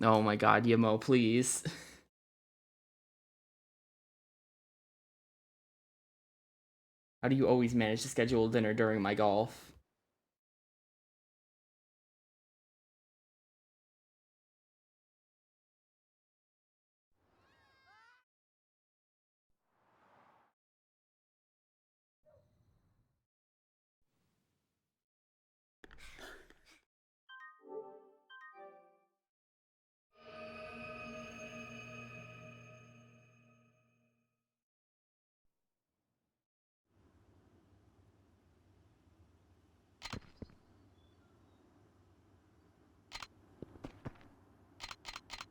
Oh my god, Yamo, please. How do you always manage to schedule dinner during my golf?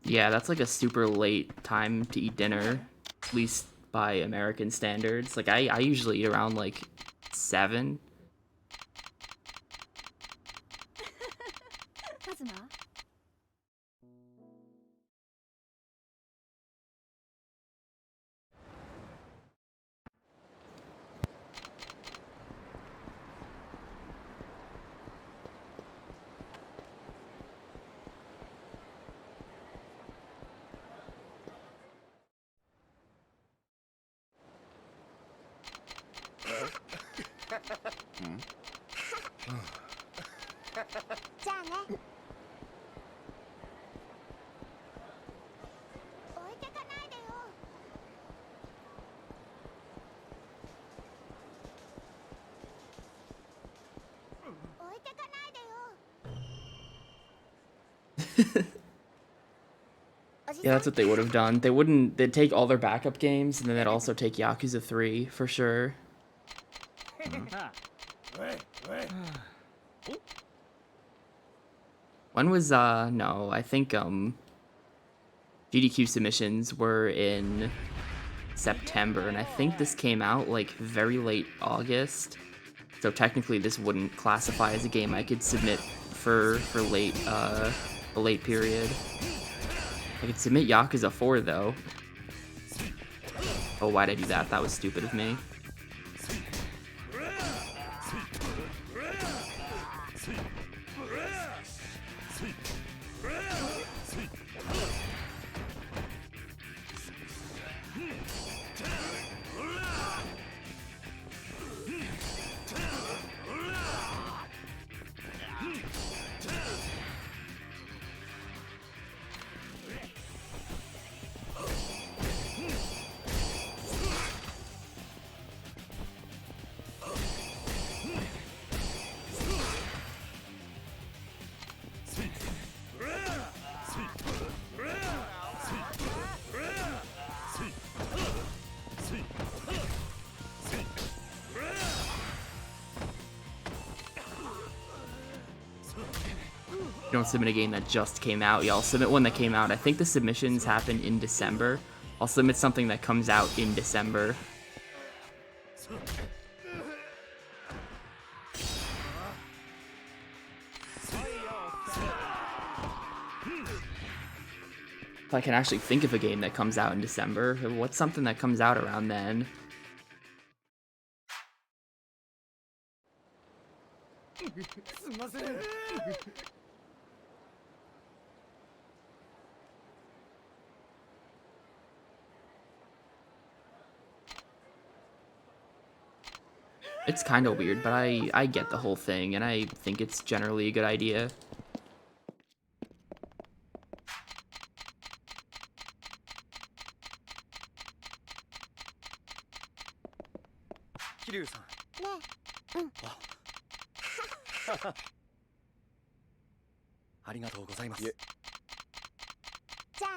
Yeah, that's like a super late time to eat dinner, at least by American standards. Like, I usually eat around like 7. Yeah, that's what they would have done. They'd take all their backup games, and then they'd also take Yakuza 3, for sure. When was, no, I think, GDQ submissions were in September, and I think this came out, like, very late August. So technically this wouldn't classify as a game I could submit for late, a late period. I could submit Yakuza 4, though. Oh, why'd I do that? That was stupid of me. Don't submit a game that just came out. Yeah, I'll submit one that came out. I think the submissions happen in December. I'll submit something that comes out in December. If I can actually think of a game that comes out in December, what's something that comes out around then? It's kind of weird, but I get the whole thing, and I think it's generally a good idea.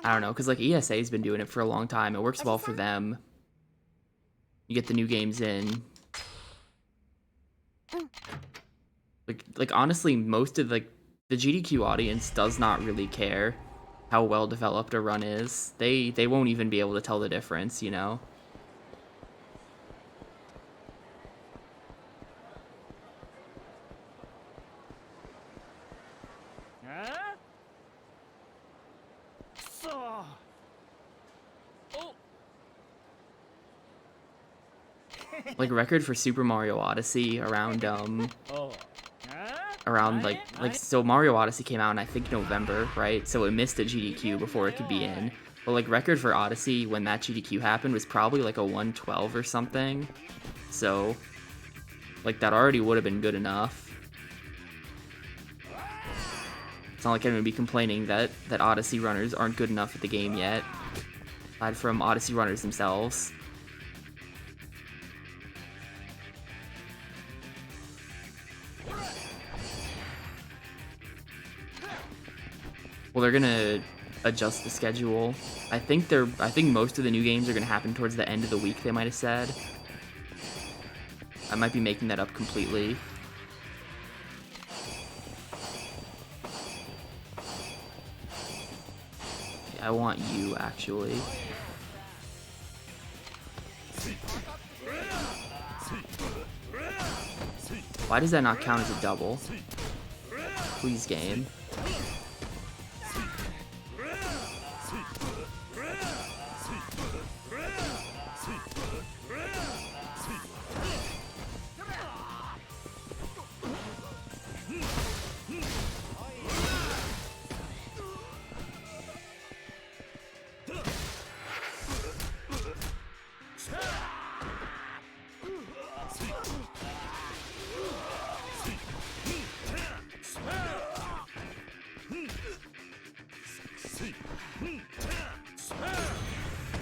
I don't know, because like ESA's been doing it for a long time. It works well for them. You get the new games in. Like honestly, most of the GDQ audience does not really care how well developed a run is. They won't even be able to tell the difference, you know? Like record for Super Mario Odyssey around around like so Mario Odyssey came out in I think November, right? So it missed a GDQ before it could be in. But like record for Odyssey when that GDQ happened was probably like a 112 or something. So like that already would have been good enough. It's not like I'm gonna be complaining that Odyssey runners aren't good enough at the game yet, aside from Odyssey runners themselves. Well, they're gonna adjust the schedule. I think most of the new games are gonna happen towards the end of the week, they might have said. I might be making that up completely. Okay, I want you, actually. Why does that not count as a double? Please, game.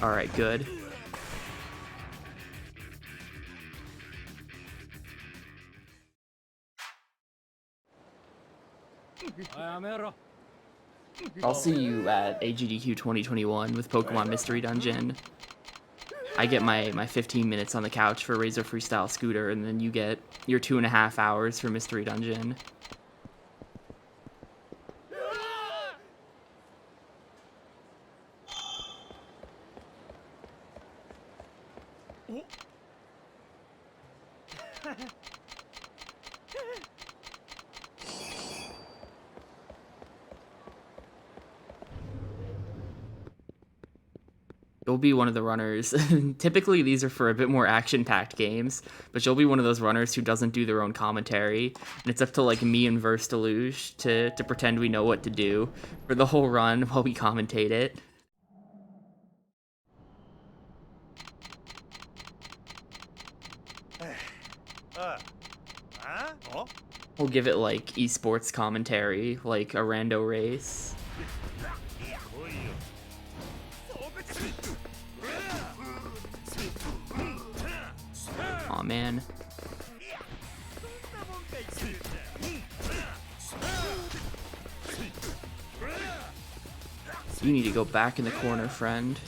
Alright, good. I'll see you at AGDQ 2021 with Pokemon Mystery Dungeon. I get my 15 minutes on the couch for Razor Freestyle Scooter, and then you get your 2.5 hours for Mystery Dungeon. You'll be one of the runners. Typically, these are for a bit more action-packed games, but you'll be one of those runners who doesn't do their own commentary, and it's up to like me and Verse Deluge to pretend we know what to do for the whole run while we commentate it. We'll give it like esports commentary, like a rando race. Aw, man. You need to go back in the corner, friend.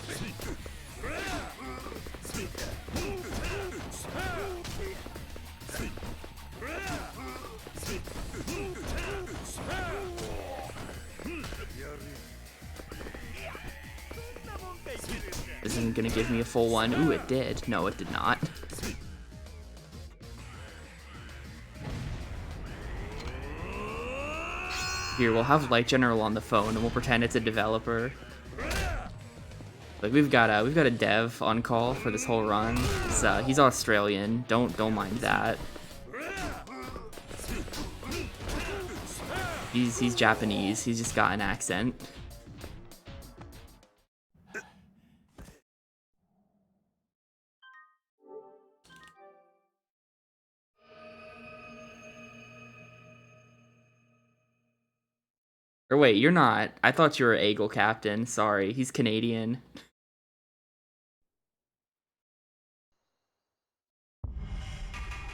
This isn't gonna give me a full one. Ooh, it did. No, it did not. Here, we'll have Light General on the phone and we'll pretend it's a developer. Like we've got a dev on call for this whole run. He's Australian. Don't mind that. He's Japanese. He's just got an accent. Or wait, you're not. I thought you were Eagle Captain. Sorry, he's Canadian.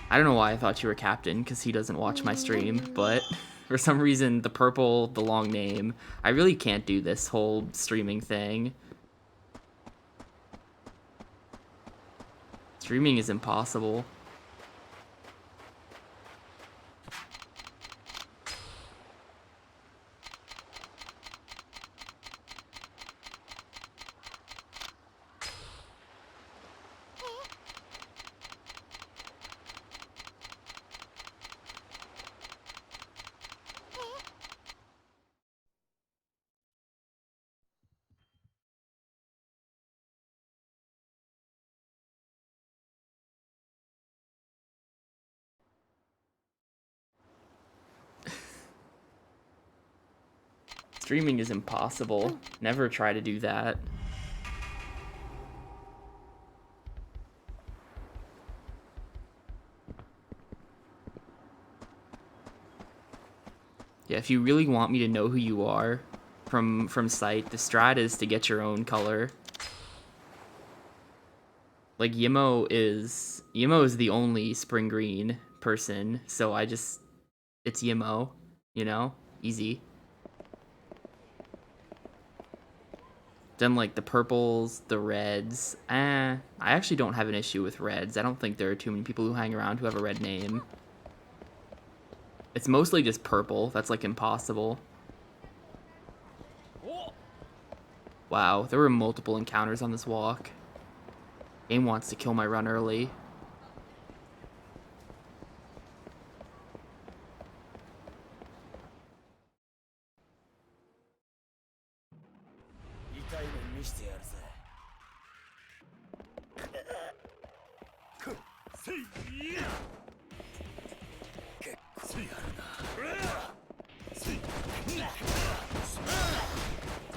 I don't know why I thought you were Captain, because he doesn't watch my stream, but for some reason, the purple, the long name, I really can't do this whole streaming thing. Streaming is impossible. Streaming is impossible. Never try to do that. Yeah, if you really want me to know who you are from sight, the strat is to get your own color. Like Yimo is the only spring green person, so it's Yimo, you know? Easy. Then like the purples, the reds. I actually don't have an issue with reds. I don't think there are too many people who hang around who have a red name. It's mostly just purple. That's like impossible. Wow, there were multiple encounters on this walk. Game wants to kill my run early.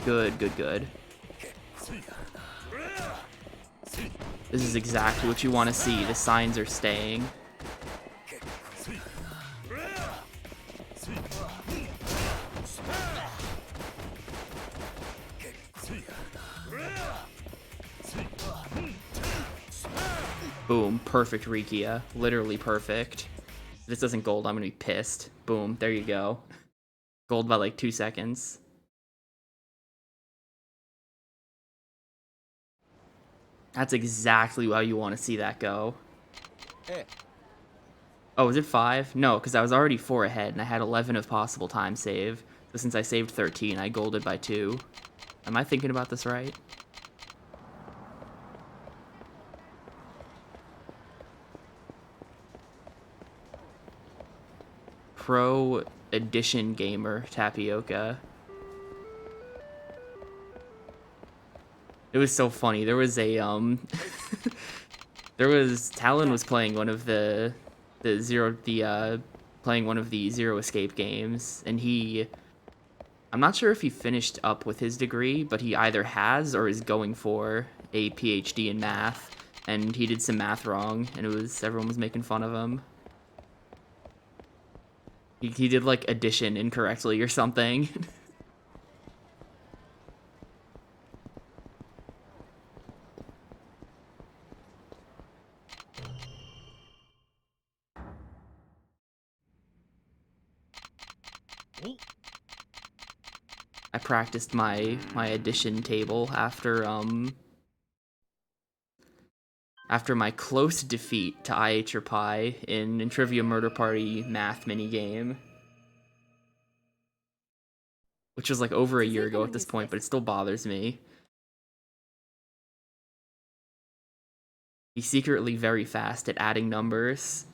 Good, good, good. This is exactly what you want to see. The signs are staying. Boom, perfect Rikia. Literally perfect. If this doesn't gold, I'm gonna be pissed. Boom, there you go. Gold by like 2 seconds. That's exactly how you want to see that go. Oh, was it 5? No, because I was already 4 ahead, and I had 11 of possible time save. So since I saved 13, I golded by 2. Am I thinking about this right? Pro Edition Gamer Tapioca. It was so funny. There was a Talon was playing one of the playing one of the Zero Escape games, and I'm not sure if he finished up with his degree, but he either has or is going for a PhD in math, and he did some math wrong, and everyone was making fun of him. He did like addition incorrectly or something. I practiced my addition table after my close defeat to IH or Pi in Trivia Murder Party math minigame. Which was like over a year ago at this point, but it still bothers me. He's secretly very fast at adding numbers.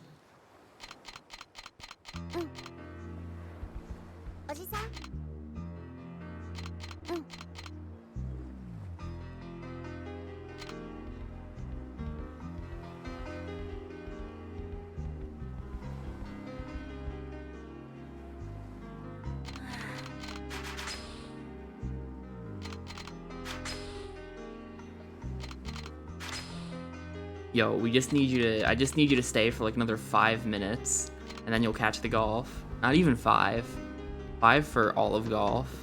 Yo, I just need you to stay for like another 5 minutes, and then you'll catch the golf. Not even 5. 5 for all of golf.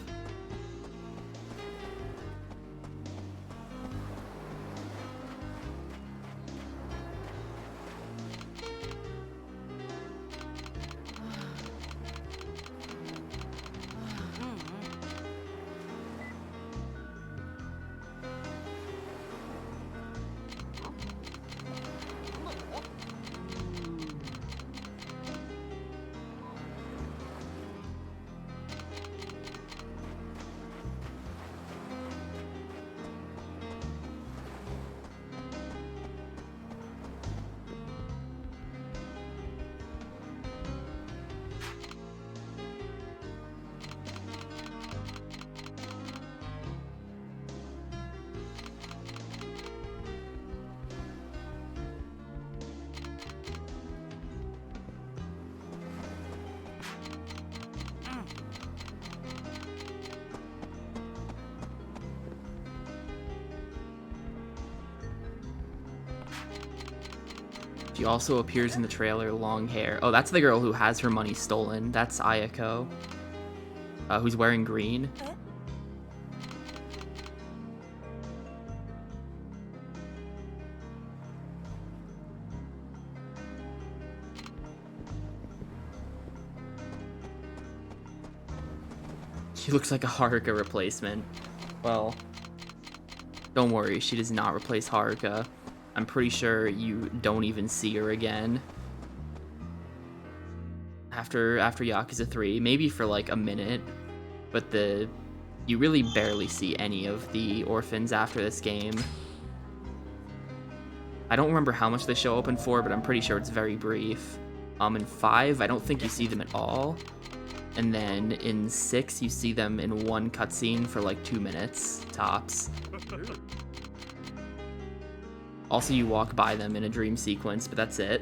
She also appears in the trailer, long hair. Oh, that's the girl who has her money stolen. That's Ayako, who's wearing green. She looks like a Haruka replacement. Well, don't worry, she does not replace Haruka. I'm pretty sure you don't even see her again. After Yakuza 3, maybe for like a minute, but you really barely see any of the orphans after this game. I don't remember how much the show opened for, but I'm pretty sure it's very brief. In 5, I don't think you see them at all. And then in 6, you see them in one cutscene for like 2 minutes, tops. Also, you walk by them in a dream sequence, but that's it.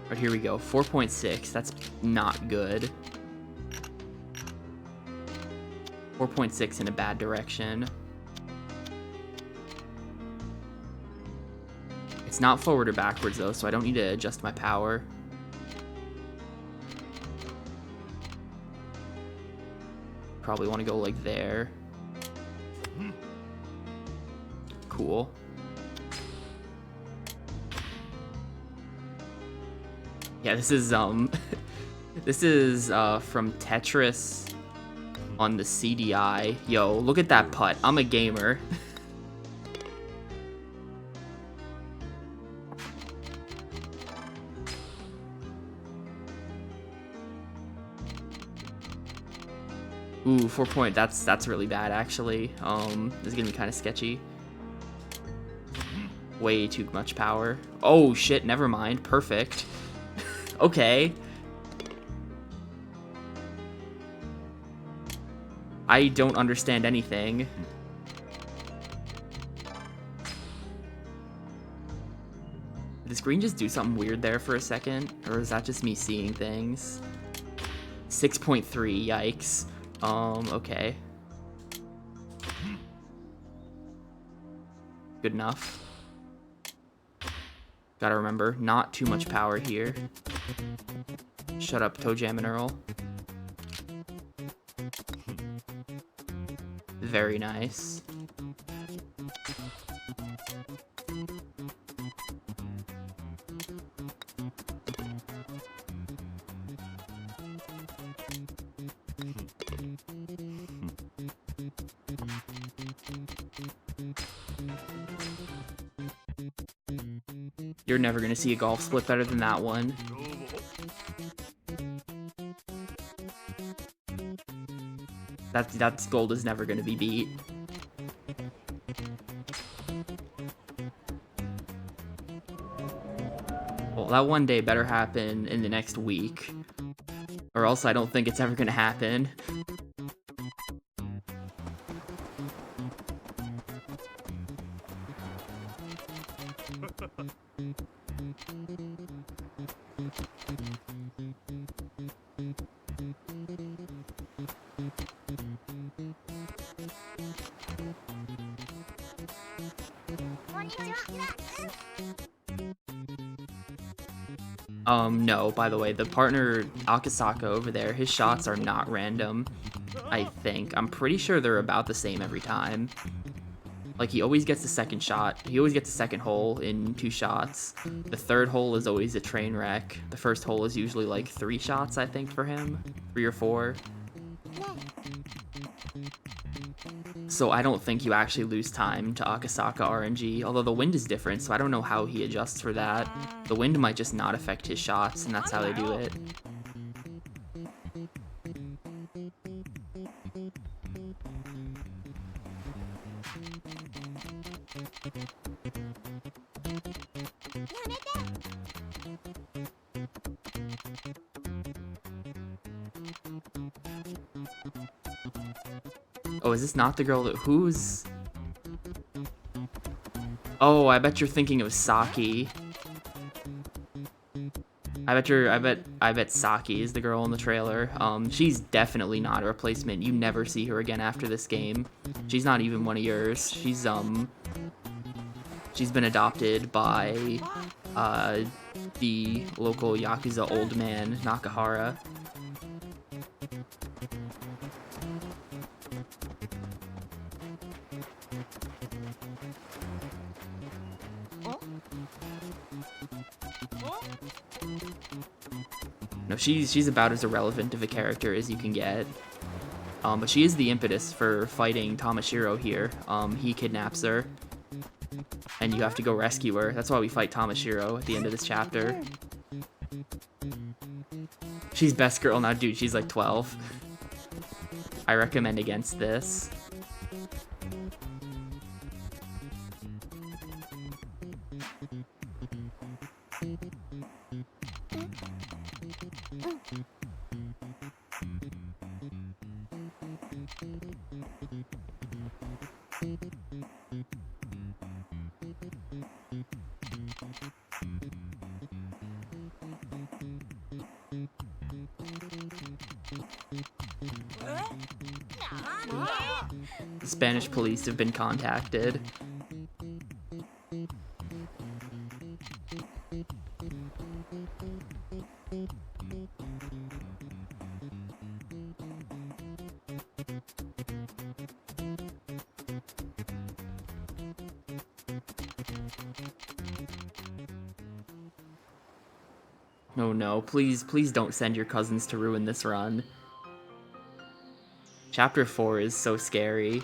But here we go, 4.6, that's not good. 4.6 in a bad direction. It's not forward or backwards though, so I don't need to adjust my power. Probably want to go like there. Cool. Yeah, this is this is from Tetris on the CDI. Yo, look at that putt. I'm a gamer. Ooh, 4 point. That's really bad actually. This is gonna be kind of sketchy. Way too much power. Oh shit, never mind. Perfect. Okay. I don't understand anything. Did the screen just do something weird there for a second? Or is that just me seeing things? 6.3, yikes. Okay. Good enough. Gotta remember, not too much power here. Shut up, Toe Jam and Earl. Very nice. You're never gonna see a golf split better than that one. That's gold is never gonna be beat. Well, that one day better happen in the next week, or else I don't think it's ever gonna happen. No, by the way, the partner, Akasaka over there, his shots are not random, I think. I'm pretty sure they're about the same every time. Like, he always gets the second shot. He always gets the second hole in 2 shots. The third hole is always a train wreck. The first hole is usually like 3 shots, I think, for him. 3 or 4. So I don't think you actually lose time to Akasaka RNG, although the wind is different, so I don't know how he adjusts for that. The wind might just not affect his shots, and that's how they do it. Oh, is this not the girl that who's... Oh, I bet you're thinking of Saki. I bet Saki is the girl in the trailer. She's definitely not a replacement. You never see her again after this game. She's not even one of yours. She's been adopted by the local Yakuza old man, Nakahara. No, she's about as irrelevant of a character as you can get. But she is the impetus for fighting Tamashiro here. He kidnaps her, and you have to go rescue her. That's why we fight Tamashiro at the end of this chapter. She's best girl now, dude. She's like 12. I recommend against this. The Spanish police have been contacted. Oh no, please don't send your cousins to ruin this run. Chapter 4 is so scary.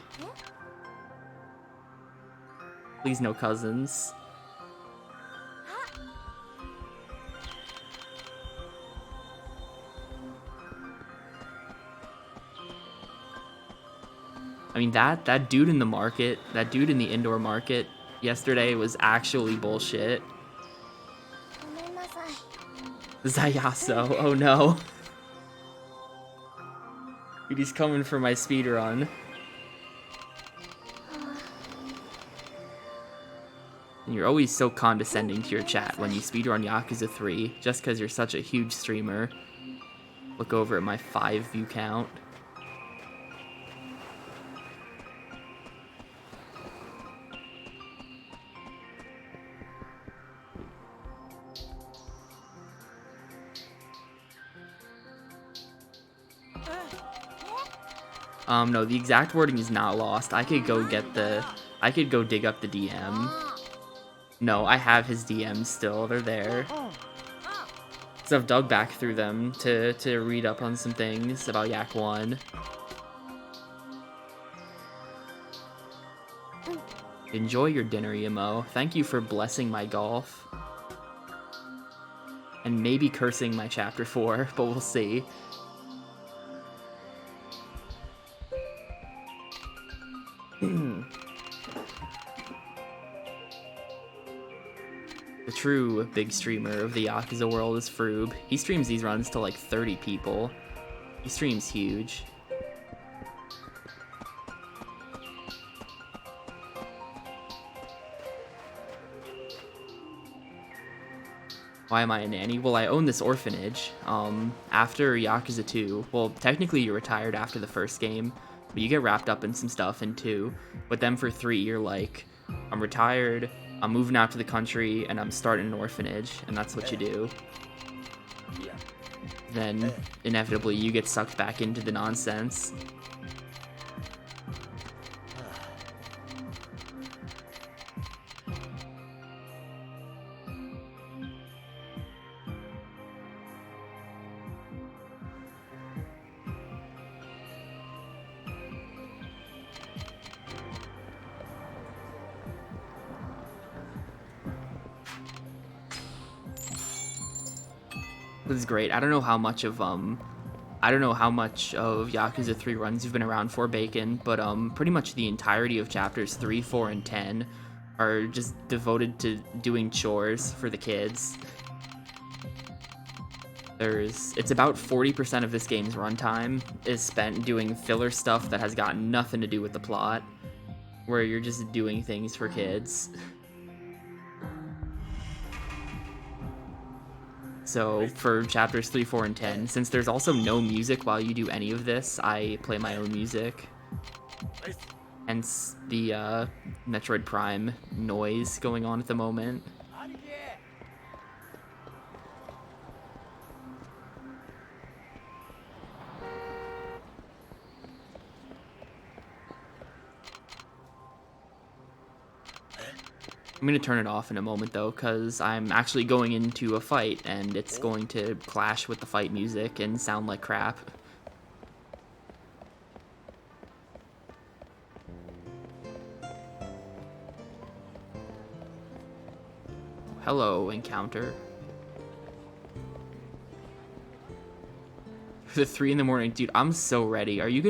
Please no cousins. I mean, that dude in the market, that dude in the indoor market yesterday was actually bullshit. Zayaso, oh no. Dude, he's coming for my speedrun. And you're always so condescending to your chat when you speedrun Yakuza 3, just because you're such a huge streamer. Look over at my 5 view count. No, the exact wording is not lost. I could go dig up the DM. No, I have his DMs still. They're there. So I've dug back through them to read up on some things about Yak 1. Enjoy your dinner, Emo. Thank you for blessing my golf. And maybe cursing my chapter 4, but we'll see. The true big streamer of the Yakuza world is Froob. He streams these runs to like 30 people. He streams huge. Why am I a nanny? Well, I own this orphanage. After Yakuza 2, well, technically you're retired after the first game, but you get wrapped up in some stuff in 2. But then for 3, you're like, I'm retired, I'm moving out to the country, and I'm starting an orphanage, and that's what you do. Then, inevitably, you get sucked back into the nonsense. This is great. I don't know how much of Yakuza 3 runs you've been around for, Bacon, but pretty much the entirety of chapters 3, 4, and 10 are just devoted to doing chores for the kids. It's about 40% of this game's runtime is spent doing filler stuff that has got nothing to do with the plot, where you're just doing things for kids. So for chapters 3, 4, and 10, since there's also no music while you do any of this, I play my own music. Hence the Metroid Prime noise going on at the moment. I'm going to turn it off in a moment, though, because I'm actually going into a fight, and it's going to clash with the fight music and sound like crap. Hello, encounter. The 3 in the morning, dude, I'm so ready. Are you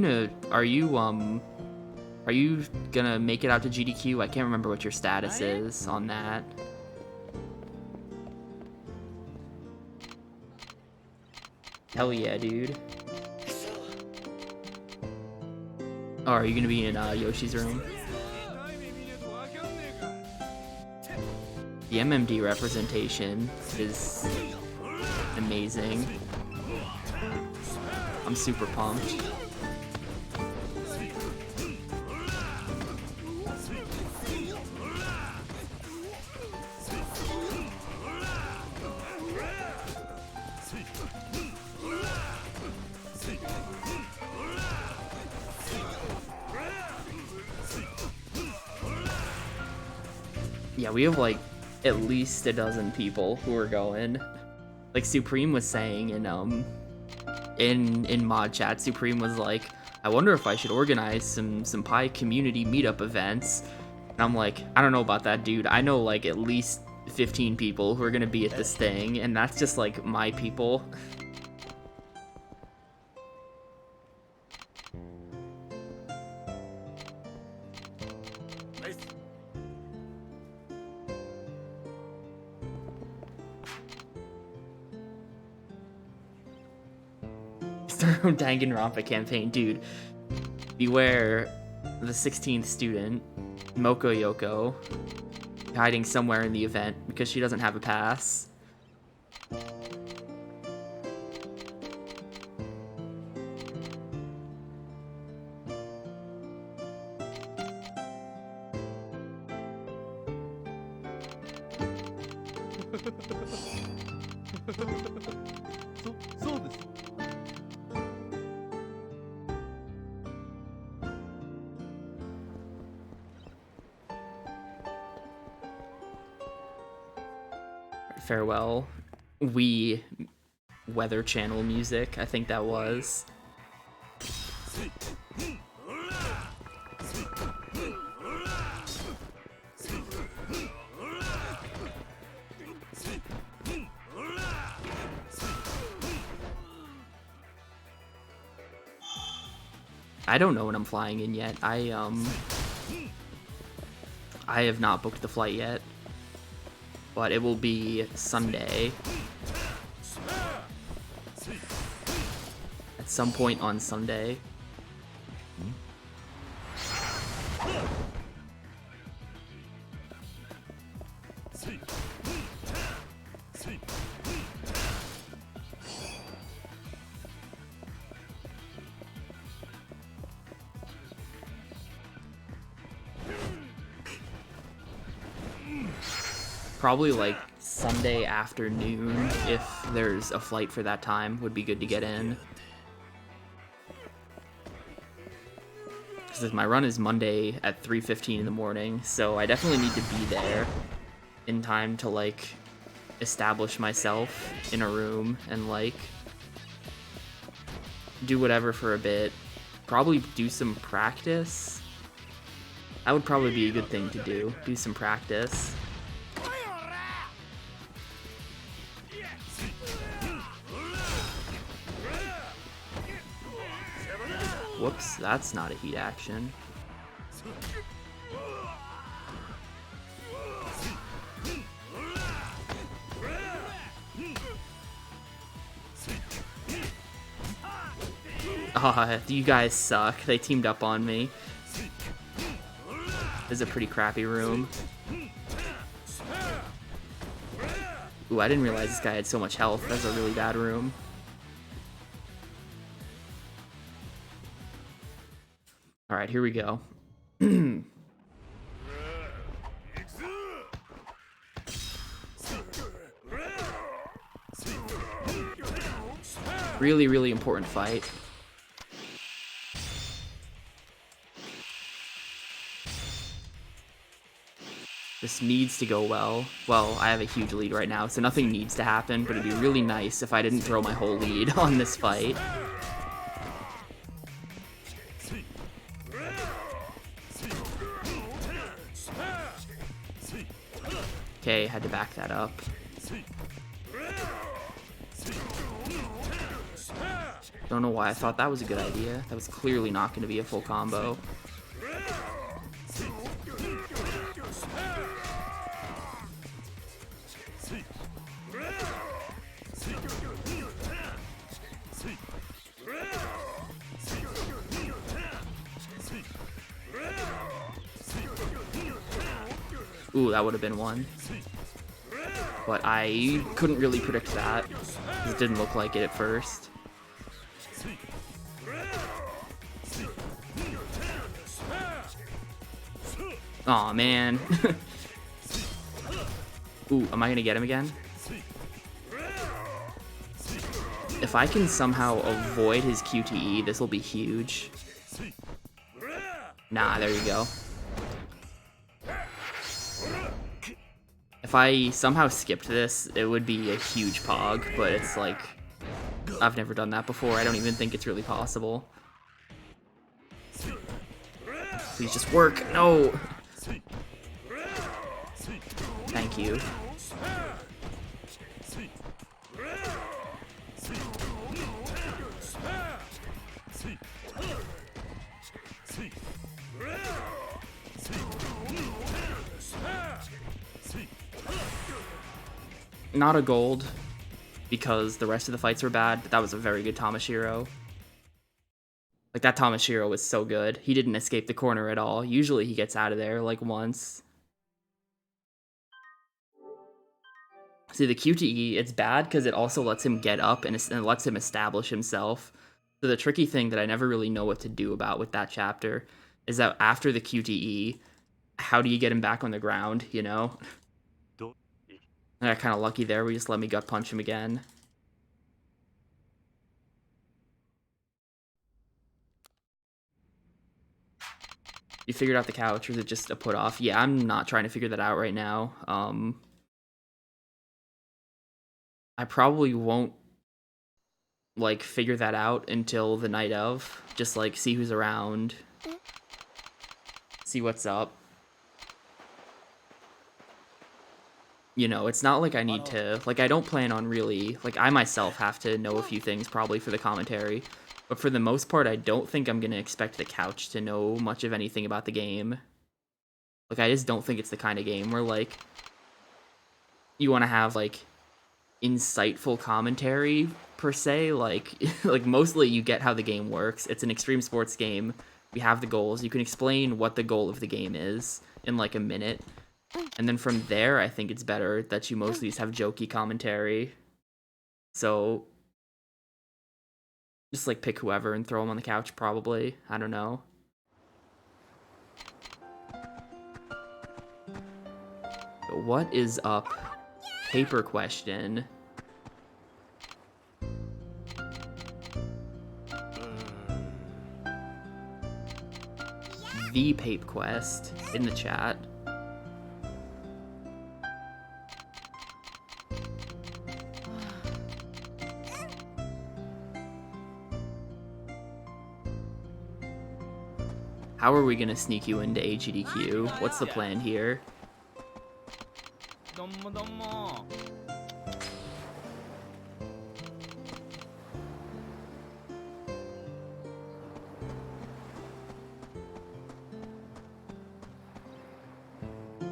gonna make it out to GDQ? I can't remember what your status is on that. Hell yeah, dude. Oh, are you gonna be in Yoshi's room? The MMD representation is amazing. I'm super pumped. Yeah, we have like at least a dozen people who are going. Like Supreme was saying in mod chat, Supreme was like, I wonder if I should organize some Pi community meetup events. And I'm like, I don't know about that, dude. I know like at least 15 people who are gonna be at this thing, and that's just like my people. Danganronpa campaign, dude. Beware the 16th student, Moko Yoko, hiding somewhere in the event because she doesn't have a pass. Farewell. Wii Weather Channel music, I think that was. I don't know when I'm flying in yet. I have not booked the flight yet. But it will be Sunday. At some point on Sunday. Probably like Sunday afternoon, if there's a flight for that time, would be good to get in. Because my run is Monday at 3:15 in the morning, so I definitely need to be there in time to like establish myself in a room and like do whatever for a bit. Probably do some practice. That would probably be a good thing to do. Do some practice. Whoops, that's not a heat action. Oh, you guys suck. They teamed up on me. This is a pretty crappy room. Ooh, I didn't realize this guy had so much health. That's a really bad room. Alright, here we go. Really, really important fight. This needs to go well. Well, I have a huge lead right now, so nothing needs to happen, but it'd be really nice if I didn't throw my whole lead on this fight. Okay, had to back that up. Don't know why I thought that was a good idea. That was clearly not going to be a full combo. Ooh, that would have been one. But I couldn't really predict that. It didn't look like it at first. Aw, man. Ooh, am I gonna get him again? If I can somehow avoid his QTE, this will be huge. Nah, there you go. If I somehow skipped this, it would be a huge pog, but it's like, I've never done that before. I don't even think it's really possible. Please just work. No! Thank you. Not a gold, because the rest of the fights were bad, but that was a very good Tamashiro. Like, that Tamashiro was so good. He didn't escape the corner at all. Usually he gets out of there, like, once. See, the QTE, it's bad because it also lets him get up and it lets him establish himself. So the tricky thing that I never really know what to do about with that chapter is that after the QTE, how do you get him back on the ground, you know? I got kind of lucky there. We just let me gut punch him again. You figured out the couch, or is it just a put off? Yeah, I'm not trying to figure that out right now. I probably won't, like, figure that out until the night of. Just, like, see who's around. See what's up. You know, it's not like I need to, like, I don't plan on really, like, I myself have to know a few things probably for the commentary, but for the most part, I don't think I'm gonna expect the couch to know much of anything about the game. Like, I just don't think it's the kind of game where, like, you want to have, like, insightful commentary, per se. Like, like, mostly you get how the game works. It's an extreme sports game. We have the goals. You can explain what the goal of the game is in, like, a minute. And then from there, I think it's better that you mostly just have jokey commentary. So, just, like, pick whoever and throw them on the couch, probably. I don't know. But what is up? Paper question. The Pape Quest in the chat. How are we gonna sneak you into AGDQ? What's the plan here?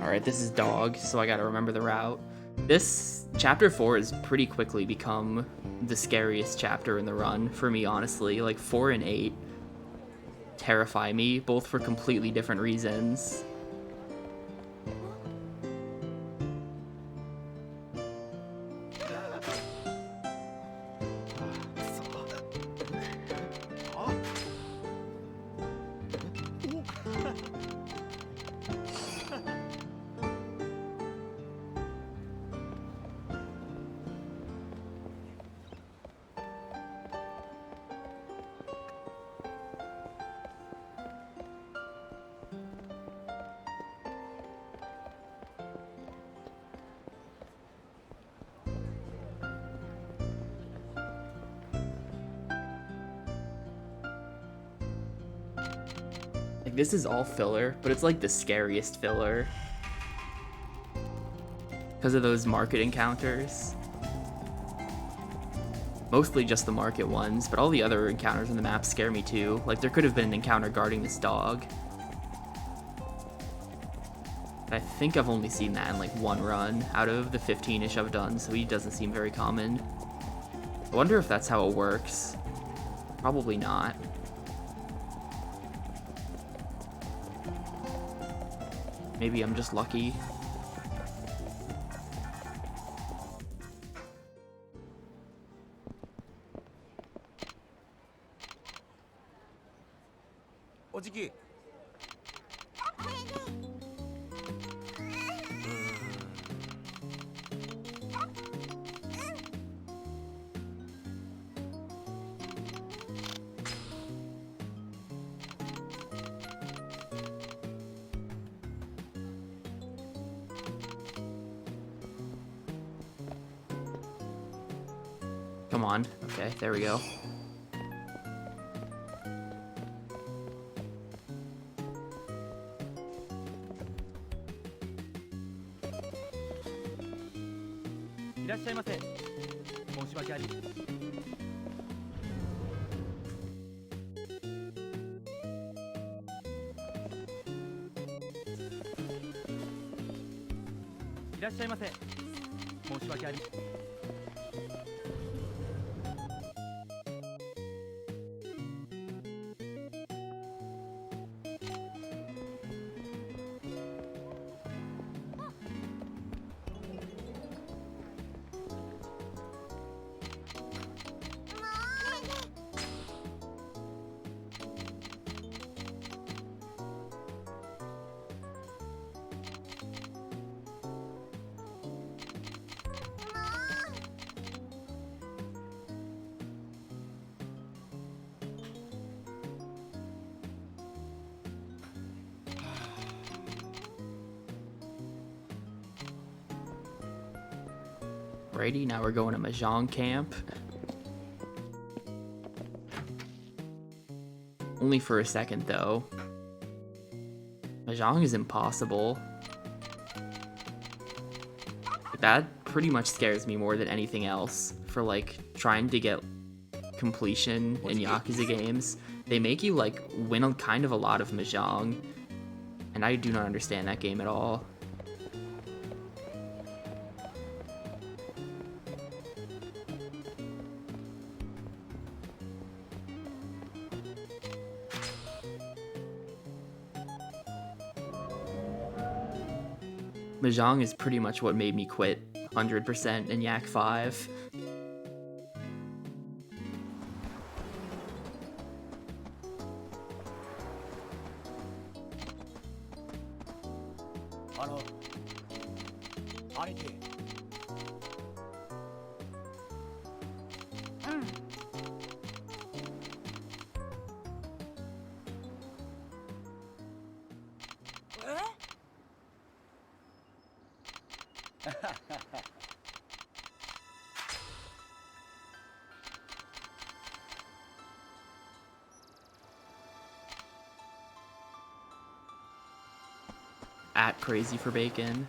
Alright, this is dog, so I gotta remember the route. This chapter 4 has pretty quickly become the scariest chapter in the run for me, honestly. Like, 4 and 8 terrify me, both for completely different reasons. this is all filler, but it's like the scariest filler. Because of those market encounters. Mostly just the market ones, but all the other encounters in the map scare me too. Like, there could have been an encounter guarding this dog. I think I've only seen that in like one run out of the 15-ish I've done, so he doesn't seem very common. I wonder if that's how it works. Probably not. Maybe I'm just lucky. Come on. Okay, there we go. Alrighty, now we're going to Mahjong camp. Only for a second, though. Mahjong is impossible. That pretty much scares me more than anything else for, like, trying to get completion in Yakuza games. They make you, like, win kind of a lot of Mahjong, and I do not understand that game at all. Mahjong is pretty much what made me quit 100% in Yak 5. At Crazy for Bacon.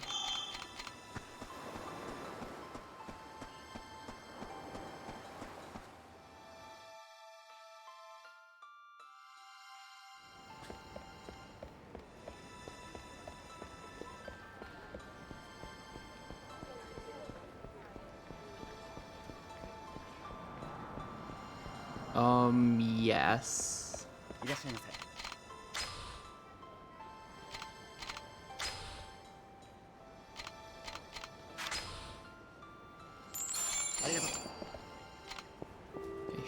Yes.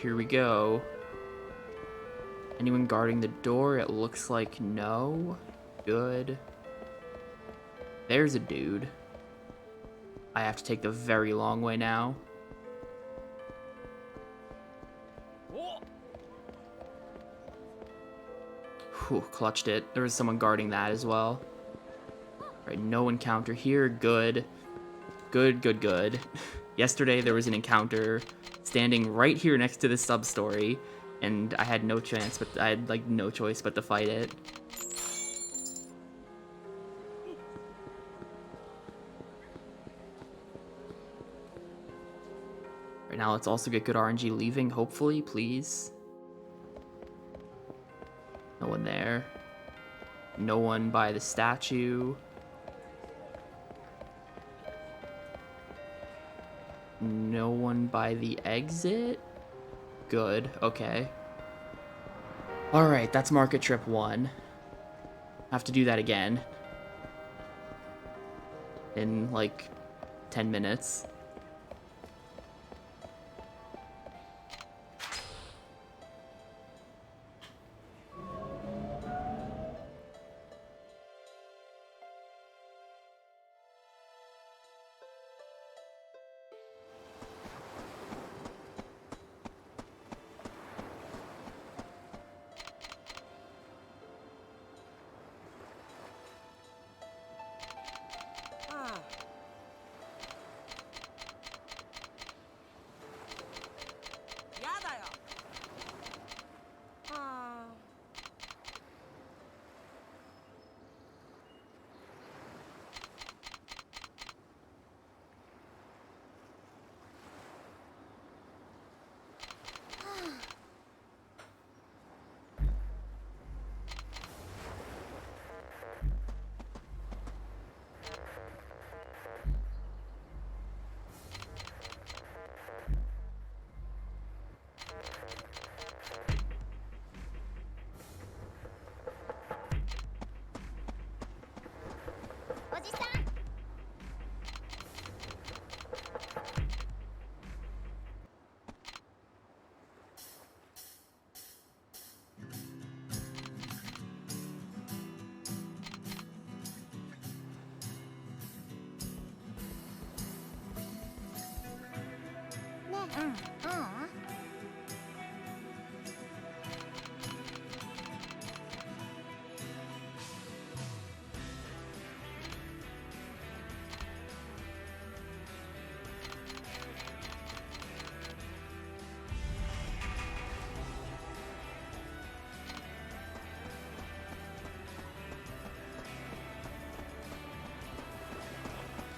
Here we go. Anyone guarding the door? It looks like no. Good. There's a dude. I have to take the very long way now. Whew, clutched it. There was someone guarding that as well. Alright, no encounter here. Good. Good, good, good. Yesterday there was an encounter standing right here next to the sub-story, and I had no chance, but I had like no choice but to fight it. Right now, let's also get good RNG leaving, hopefully, please. No one there. No one by the statue. No one by the exit? Good, okay. Alright, that's market trip 1. Have to do that again. In, like, 10 minutes.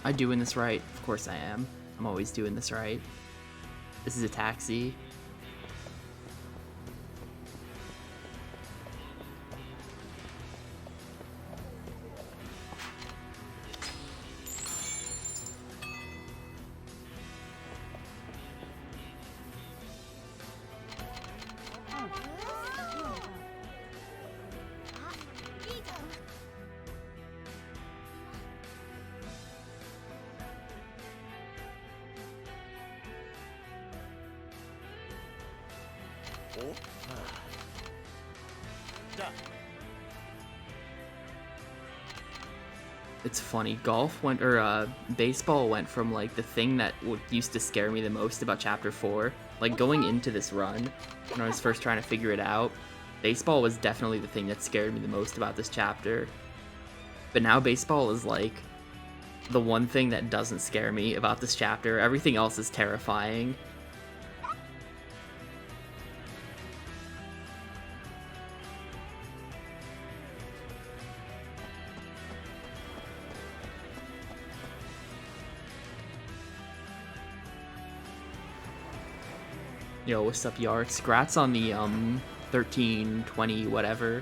Am I doing this right? Of course I am. I'm always doing this right. This is a taxi. It's funny, baseball went from like the thing that used to scare me the most about Chapter 4. Like going into this run, when I was first trying to figure it out, baseball was definitely the thing that scared me the most about this chapter. But now baseball is like the one thing that doesn't scare me about this chapter. Everything else is terrifying. Yo, what's up, Yarts? Grats on the 13, 20, whatever.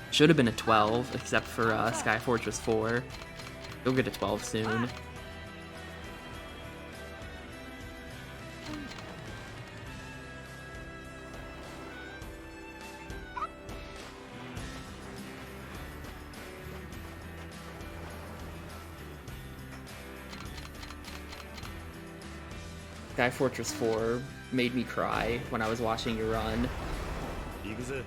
Should have been a 12, except for Sky Fortress 4. You'll get a 12 soon. Sky Fortress 4 made me cry when I was watching you run. Yakuza.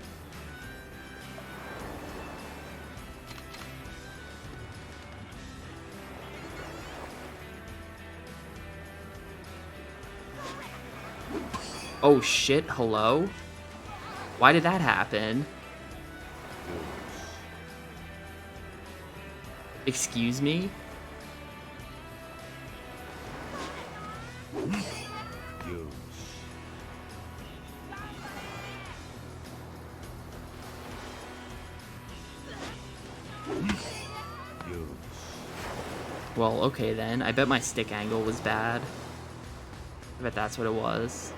Oh shit, hello? Why did that happen? Excuse me? Well, okay then. I bet my stick angle was bad. I bet that's what it was.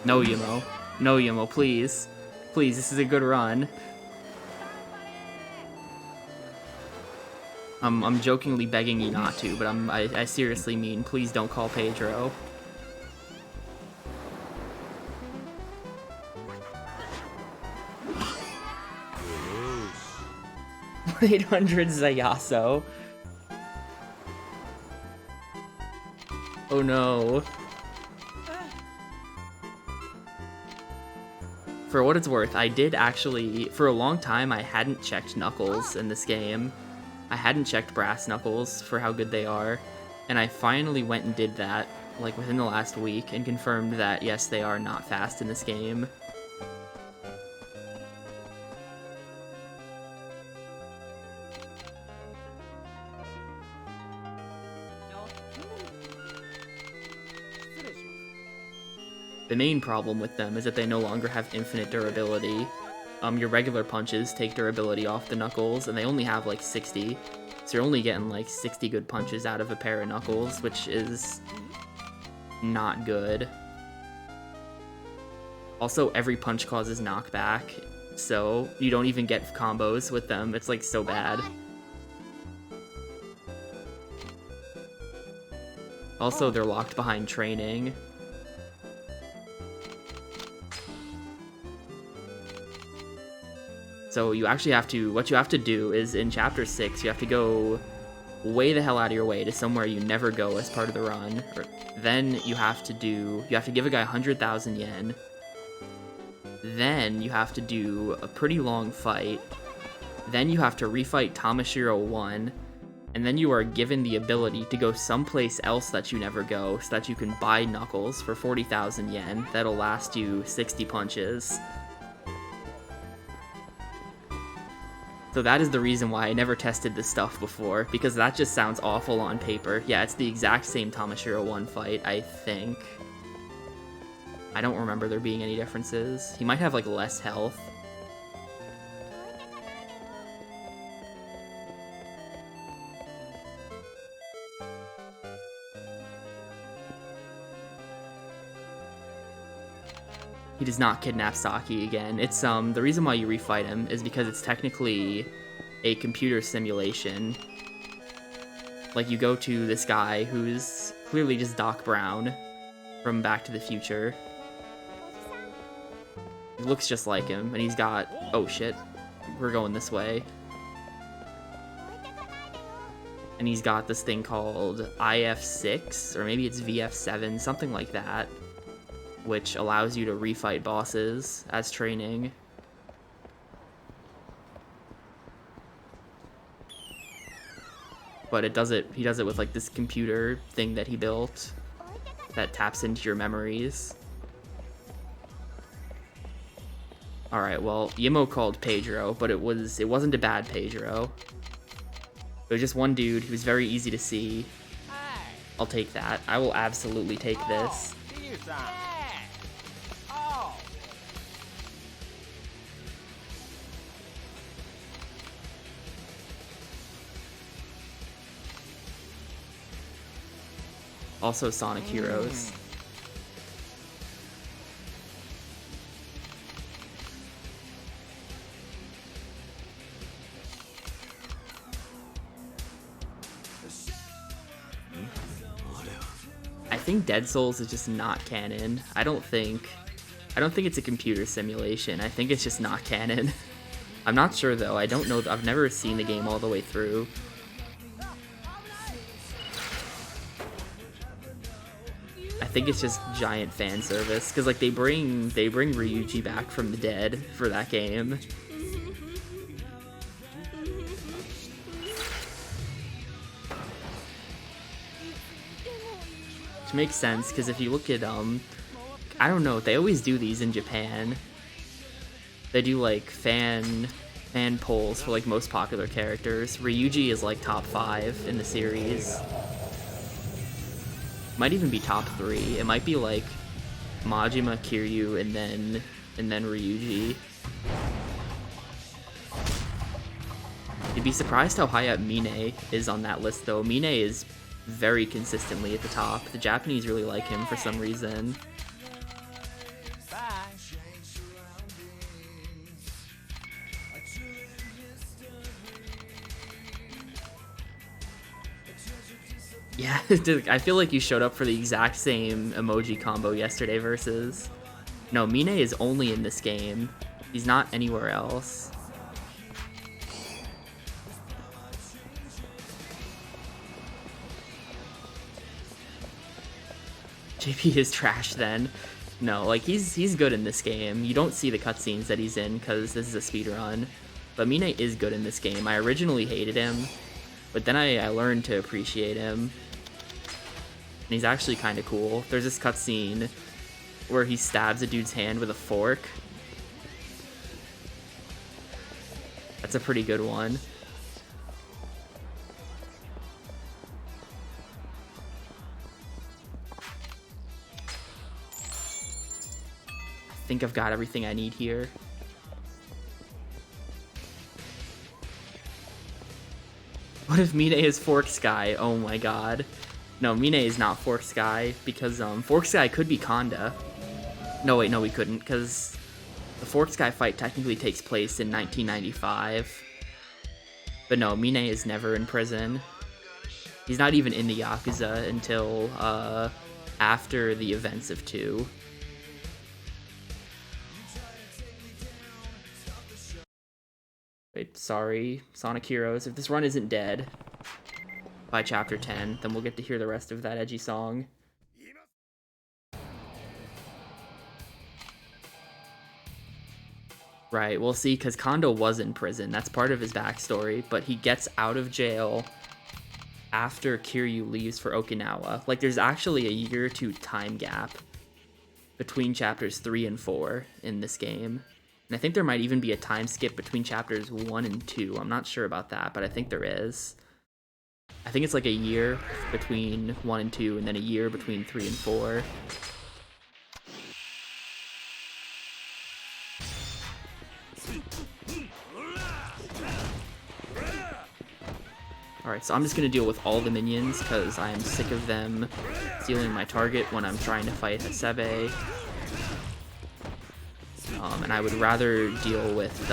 No, Yimo. No, Yimo, please. Please, this is a good run. I'm jokingly begging you not to, but I seriously mean, please don't call Pedro. 800 Zayaso. Oh no. For what it's worth, I did actually, for a long time, I hadn't checked Knuckles in this game. I hadn't checked Brass Knuckles for how good they are, and I finally went and did that, like, within the last week, and confirmed that, yes, they are not fast in this game. The main problem with them is that they no longer have infinite durability. Your regular punches take durability off the Knuckles, and they only have like 60. So you're only getting like 60 good punches out of a pair of Knuckles, which is not good. Also, every punch causes knockback, so you don't even get combos with them. It's like so bad. Also, they're locked behind training. So you actually have to, what you have to do is in Chapter 6, you have to go way the hell out of your way to somewhere you never go as part of the run. Then you have to give a guy 100,000 yen. Then you have to do a pretty long fight. Then you have to refight Tamashiro 1. And then you are given the ability to go someplace else that you never go so that you can buy Knuckles for 40,000 yen. That'll last you 60 punches. So that is the reason why I never tested this stuff before, because that just sounds awful on paper. Yeah, it's the exact same Tamashiro 1 fight, I think. I don't remember there being any differences. He might have, like, less health. He does not kidnap Saki again. It's, the reason why you refight him is because it's technically a computer simulation. Like, you go to this guy who's clearly just Doc Brown from Back to the Future. He looks just like him, and he's got... Oh, shit. We're going this way. And he's got this thing called IF6, or maybe it's VF7, something like that, which allows you to refight bosses as training. But he does it with like this computer thing that he built that taps into your memories. Alright, well, Yimo called Pedro, but it wasn't a bad Pedro. It was just one dude who was very easy to see. I'll take that. I will absolutely take this. Also Sonic Heroes. I think Dead Souls is just not canon. I don't think it's a computer simulation. I think it's just not canon. I'm not sure though. I don't know. I've never seen the game all the way through. I think it's just giant fan service because like they bring Ryuji back from the dead for that game. Which makes sense, because if you look at, I don't know, they always do these in Japan. They do, like, fan polls for, like, most popular characters. Ryuji is, like, top 5 in the series. Might even be top 3. It might be, like, Majima, Kiryu, and then Ryuji. You'd be surprised how high up Mine is on that list, though. Mine is very consistently at the top. The Japanese really like him for some reason. Yeah, I feel like you showed up for the exact same emoji combo yesterday versus... No, Mine is only in this game. He's not anywhere else. JP is trash then. No, like, he's good in this game. You don't see the cutscenes that he's in because this is a speedrun. But Mine is good in this game. I originally hated him, but then I learned to appreciate him. And he's actually kind of cool. There's this cutscene where he stabs a dude's hand with a fork. That's a pretty good one. I think I've got everything I need here. What if Mine is Fork Sky? Oh my god. No, Mine is not Fork Sky, because Fork Sky could be Konda. No, wait, no, we couldn't, because the Fork Sky fight technically takes place in 1995. But no, Mine is never in prison. He's not even in the Yakuza until after the events of 2. Wait, sorry, Sonic Heroes. If this run isn't dead by chapter 10, then we'll get to hear the rest of that edgy song. Right, we'll see, because Kondo was in prison. That's part of his backstory, but he gets out of jail after Kiryu leaves for Okinawa. Like, there's actually a year or 2 time gap between chapters 3 and 4 in this game. And I think there might even be a time skip between chapters 1 and 2. I'm not sure about that, but I think there is. I think it's like a year between 1 and 2, and then a year between 3 and 4. Alright, so I'm just going to deal with all the minions, because I am sick of them stealing my target when I'm trying to fight Hasebe. And I would rather deal with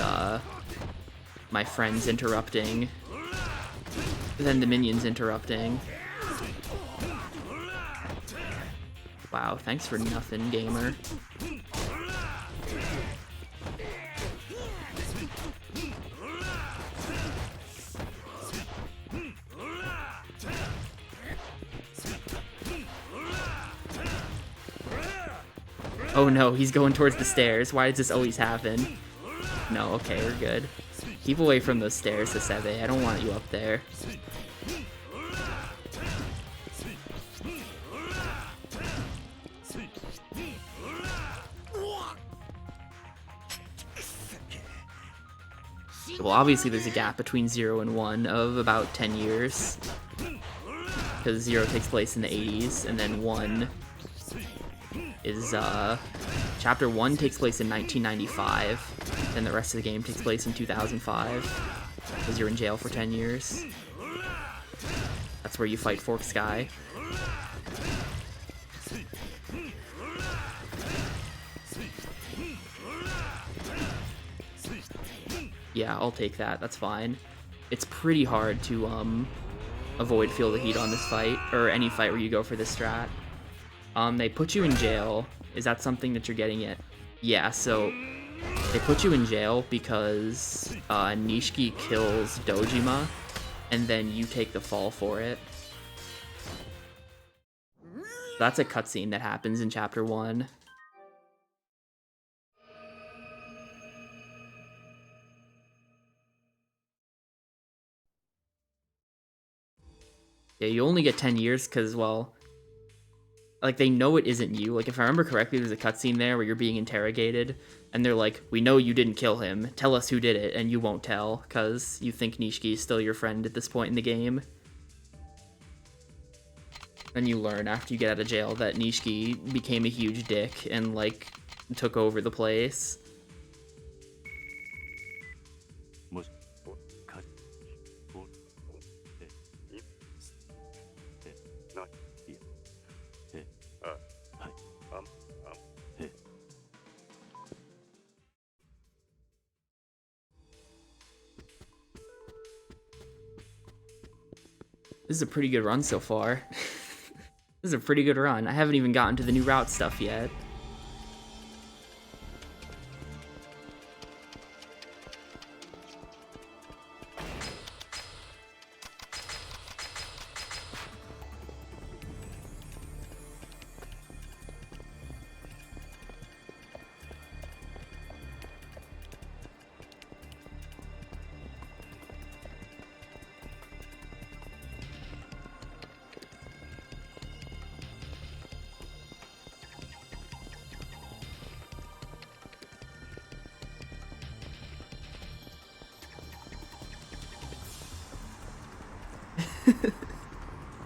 my friends interrupting than the minions interrupting. Wow, thanks for nothing, gamer. Oh no, he's going towards the stairs. Why does this always happen? No, okay, we're good. Keep away from those stairs, Hasebe. I don't want you up there. Well, obviously there's a gap between 0 and 1 of about 10 years. Because 0 takes place in the 80s, and then 1 is, chapter 1 takes place in 1995, and the rest of the game takes place in 2005, because you're in jail for 10 years. That's where you fight Fork Sky. Yeah, I'll take that, that's fine. It's pretty hard to, avoid Feel the Heat on this fight, or any fight where you go for this strat. They put you in jail. Is that something that you're getting at? Yeah, so they put you in jail because Nishiki kills Dojima, and then you take the fall for it. That's a cutscene that happens in chapter 1. Yeah, you only get 10 years because, well, like, they know it isn't you. Like, if I remember correctly, there's a cutscene there where you're being interrogated, and they're like, we know you didn't kill him. Tell us who did it, and you won't tell, because you think Nishiki is still your friend at this point in the game. Then you learn after you get out of jail that Nishiki became a huge dick and, like, took over the place. This is a pretty good run so far. This is a pretty good run. I haven't even gotten to the new route stuff yet.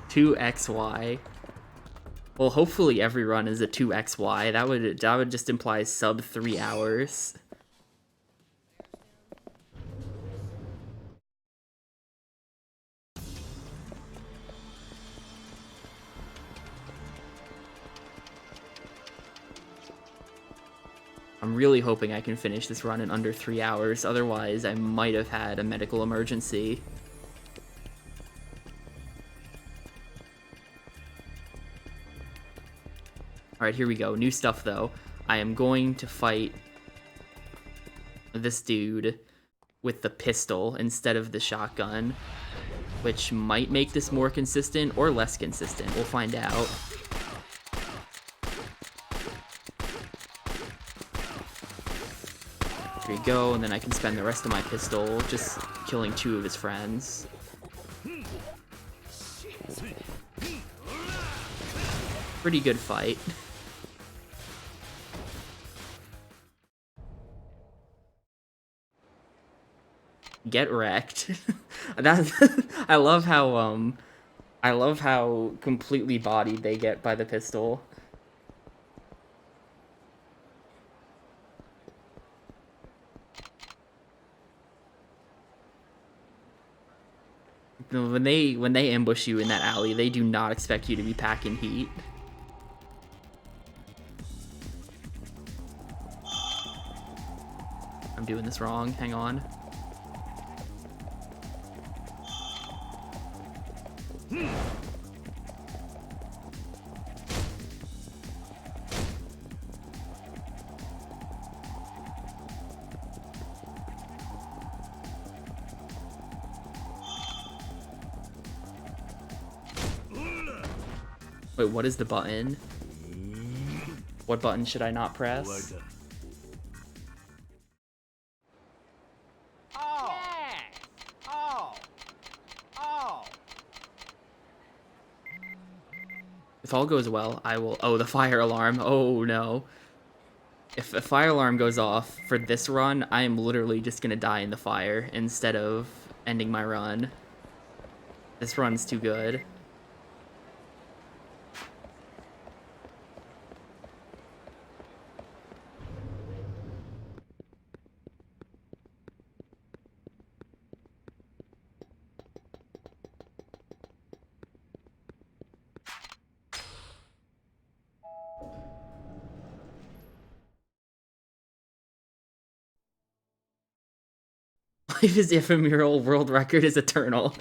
Two XY. Well, hopefully every run is a 2XY. That would just imply sub 3 hours. I'm really hoping I can finish this run in under 3 hours, otherwise I might have had a medical emergency. Alright, here we go. New stuff, though. I am going to fight this dude with the pistol instead of the shotgun, which might make this more consistent or less consistent. We'll find out. Here you go, and then I can spend the rest of my pistol just killing 2 of his friends. Pretty good fight. Get wrecked. I love how completely bodied they get by the pistol. When they ambush you in that alley, they do not expect you to be packing heat. I'm doing this wrong. Hang on. Wait, what is the button? What button should I not press? If all goes well, I will... Oh, the fire alarm. Oh, no. If a fire alarm goes off for this run, I am literally just gonna die in the fire instead of ending my run. This run's too good. His ephemeral world record is eternal.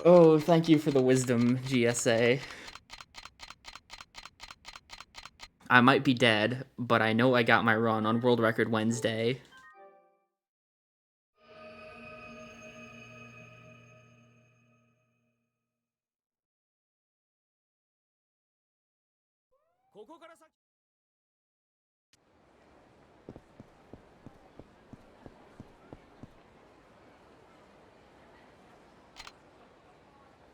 Oh, thank you for the wisdom, GSA. I might be dead, but I know I got my run on World Record Wednesday.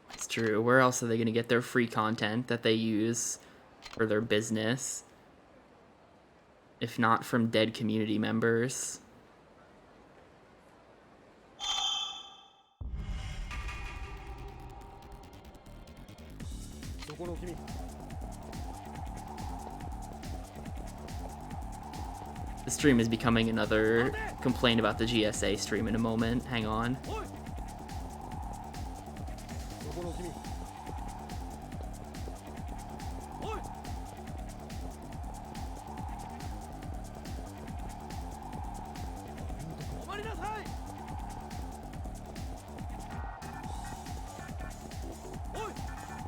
Let's true. Where else are they going to get their free content that they use for their business? If not from dead community members. The stream is becoming another complaint about the GSA stream in a moment. Hang on.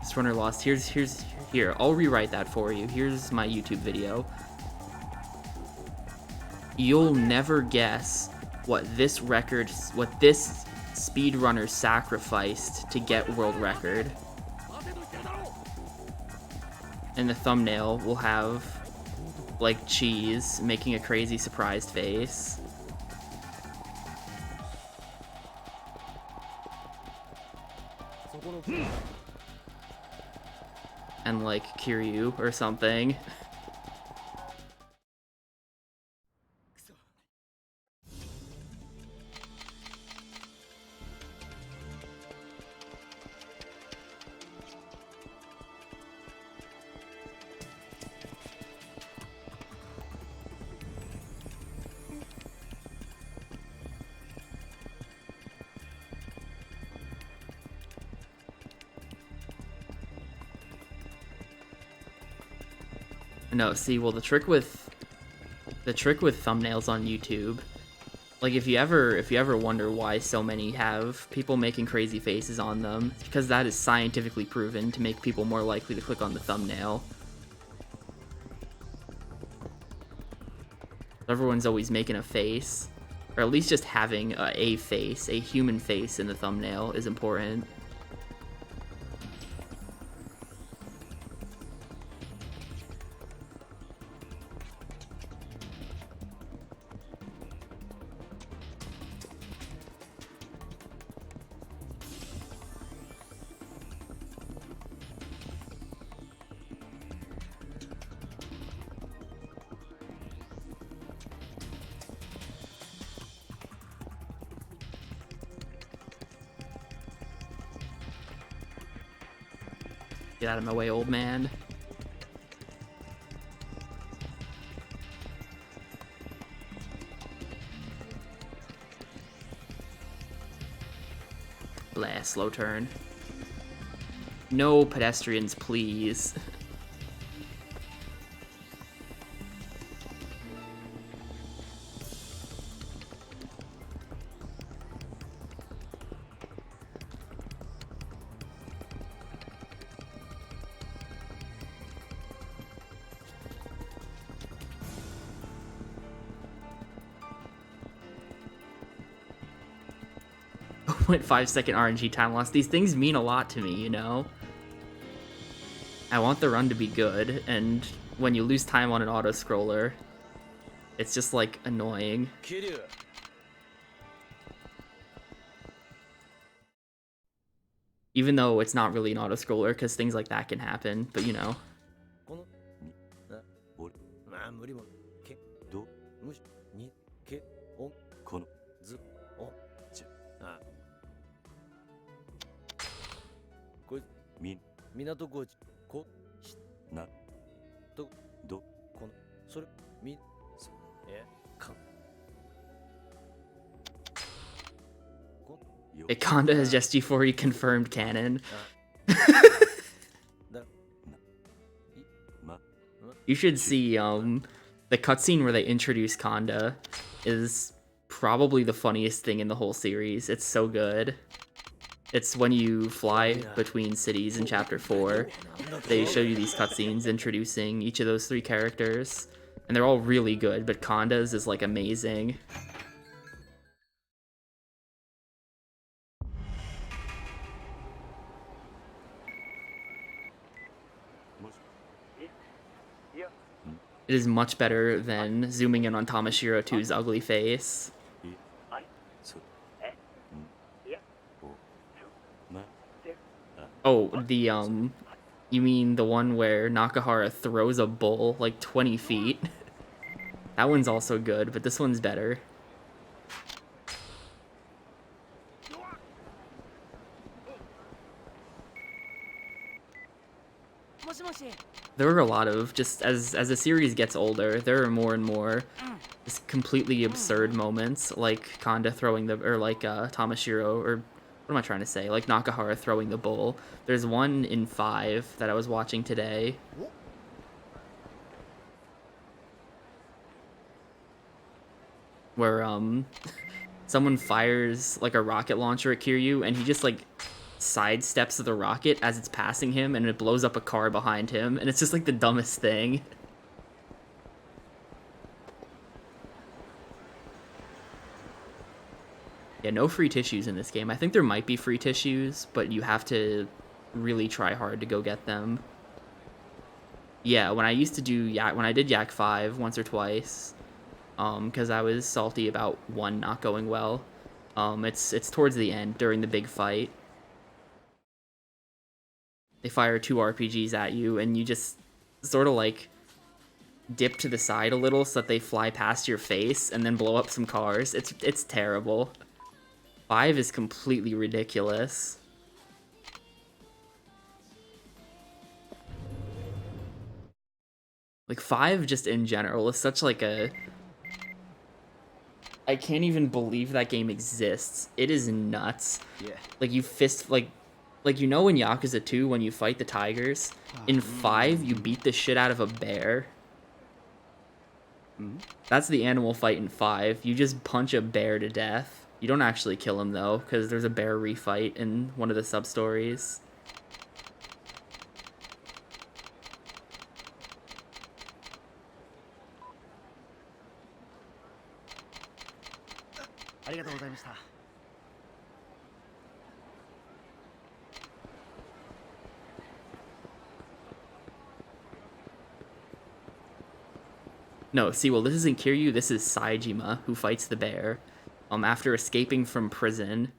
This runner lost. Here. I'll rewrite that for you. Here's my YouTube video. You'll never guess what this speedrunner sacrificed to get world record. And the thumbnail will have, like, cheese making a crazy surprised face. And, like, Kiryu or something. No, see, well, the trick with thumbnails on YouTube, like, if you ever wonder why so many have people making crazy faces on them, it's because that is scientifically proven to make people more likely to click on the thumbnail. Everyone's always making a face, or at least just having a face, a human face in the thumbnail is important. Get out of my way, old man. Blah, slow turn. No pedestrians, please. .5-second RNG time loss. These things mean a lot to me, you know? I want the run to be good, and when you lose time on an auto-scroller, it's just, like, annoying. Even though it's not really an auto-scroller, because things like that can happen, but you know. Ikonda has just G4E confirmed canon. You should see the cutscene where they introduce Kanda is probably the funniest thing in the whole series. It's so good. It's when you fly between cities in Chapter 4. They show you these cutscenes introducing each of those 3 characters. And they're all really good, but Kanda's is, like, amazing. It is much better than zooming in on Tamashiro 2's ugly face. Oh, you mean the one where Nakahara throws a bull like 20 feet? That one's also good, but this one's better. There are a lot of, just as the series gets older, there are more and more just completely absurd moments, like Kanda throwing the, or like Tamashiro, or what am I trying to say? Like Nakahara throwing the bull. There's one in 5 that I was watching today. Where someone fires like a rocket launcher at Kiryu, and he just like sidesteps the rocket as it's passing him, and it blows up a car behind him, and it's just like the dumbest thing. Yeah, no free tissues in this game. I think there might be free tissues, but you have to really try hard to go get them. Yeah, when I used to do when I did Yak 5 once or twice, because I was salty about 1 not going well. It's towards the end during the big fight. They fire 2 RPGs at you, and you just sort of like dip to the side a little so that they fly past your face and then blow up some cars. It's terrible. 5 is completely ridiculous. Like 5 just in general is such like a... I can't even believe that game exists. It is nuts. Yeah. Like you fist like you know in Yakuza 2 when you fight the tigers, in 5 you beat the shit out of a bear. That's the animal fight in 5. You just punch a bear to death. You don't actually kill him though, because there's a bear refight in one of the sub-stories. No, see, well, this isn't Kiryu, this is Saejima, who fights the bear. After escaping from prison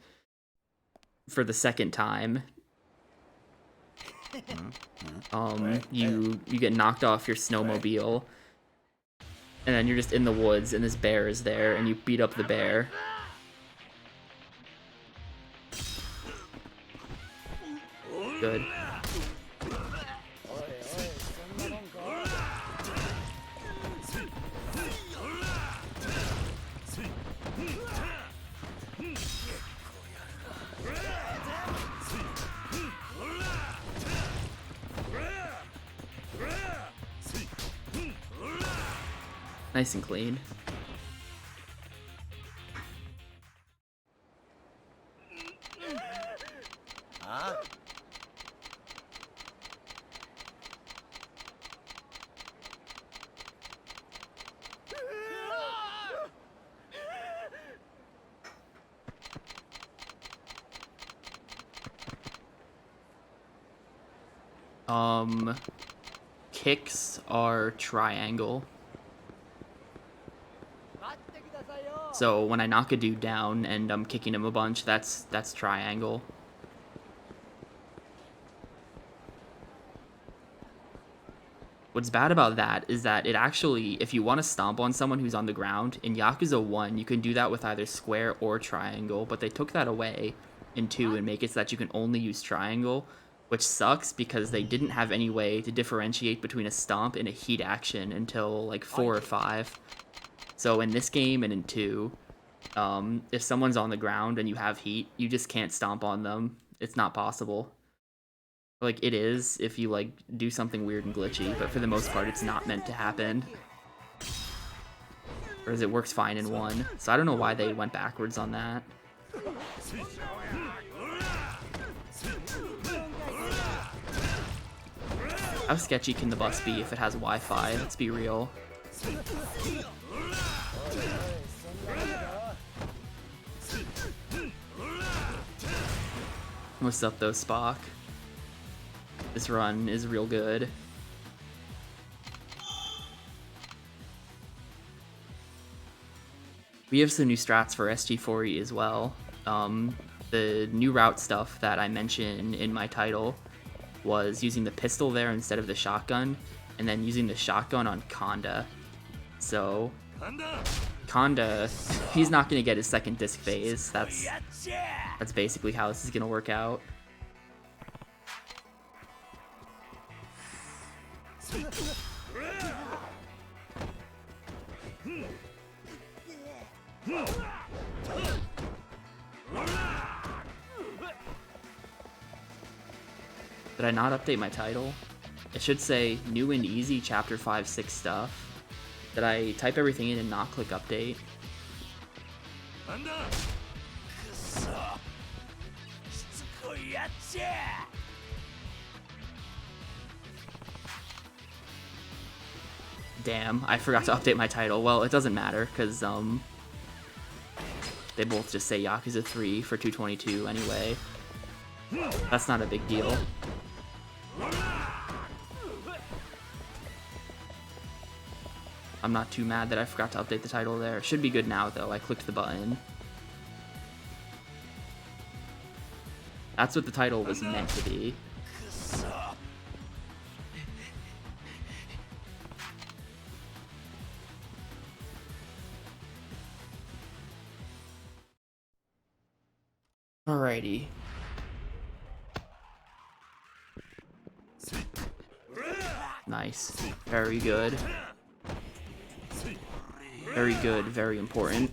for the 2nd time. You get knocked off your snowmobile, and then you're just in the woods, and this bear is there, and you beat up the bear. Good. Nice and clean. Kicks are triangle. So when I knock a dude down and I'm kicking him a bunch, that's triangle. What's bad about that is that it actually, if you want to stomp on someone who's on the ground, in Yakuza 1, you can do that with either square or triangle, but they took that away in 2 and make it so that you can only use triangle, which sucks because they didn't have any way to differentiate between a stomp and a heat action until like 4 or 5. So in this game and in 2, if someone's on the ground and you have heat, you just can't stomp on them. It's not possible. Like, it is if you, like, do something weird and glitchy, but for the most part, it's not meant to happen. Whereas it works fine in 1. So I don't know why they went backwards on that. How sketchy can the bus be if it has Wi-Fi? Let's be real. What's up, though, Spock? This run is real good. We have some new strats for SG4E as well. The new route stuff that I mentioned in my title was using the pistol there instead of the shotgun, and then using the shotgun on Konda. So Konda, he's not going to get his second disc phase. That's basically how this is going to work out. Did I not update my title? It should say new and easy chapter 5-6 stuff. Did I type everything in and not click update? Damn, I forgot to update my title. Well, it doesn't matter, because they both just say Yakuza 3 for 222 anyway. That's not a big deal. I'm not too mad that I forgot to update the title there. It should be good now, though. I clicked the button. That's what the title was meant to be. Alrighty. Nice. Very good. Very good, very important.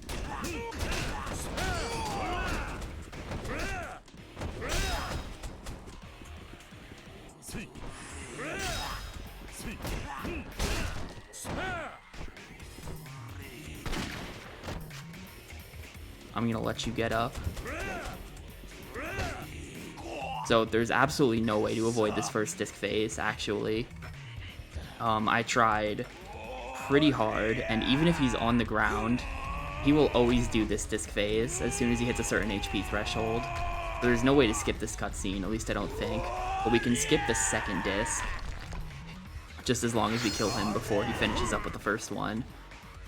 I'm gonna let you get up. So there's absolutely no way to avoid this first disc phase, actually. I tried pretty hard, and even if he's on the ground, he will always do this disc phase as soon as he hits a certain HP threshold. There's no way to skip this cutscene, at least I don't think. But we can skip the second disc, just as long as we kill him before he finishes up with the first one,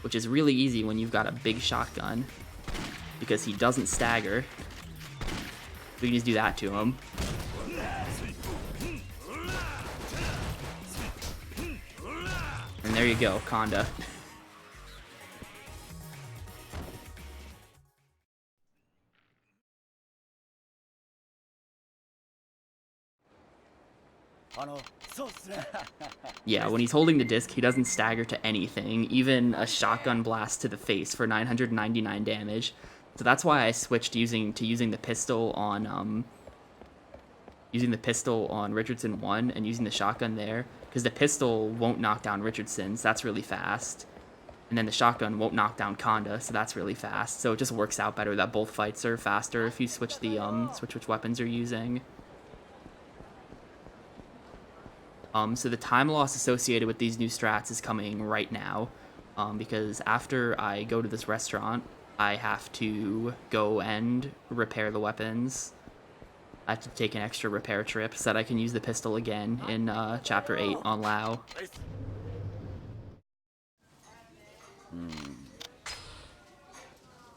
which is really easy when you've got a big shotgun, because he doesn't stagger. We can just do that to him. And there you go, Konda. Yeah, when he's holding the disc, he doesn't stagger to anything, even a shotgun blast to the face for 999 damage. So that's why I switched using the pistol on Richardson 1 and using the shotgun there, because the pistol won't knock down Richardson, so that's really fast. And then the shotgun won't knock down Konda, so that's really fast. So it just works out better that both fights are faster if you switch the switch which weapons you're using. So the time loss associated with these new strats is coming right now, because after I go to this restaurant, I have to go and repair the weapons. I have to take an extra repair trip so that I can use the pistol again in Chapter 8 on Lao.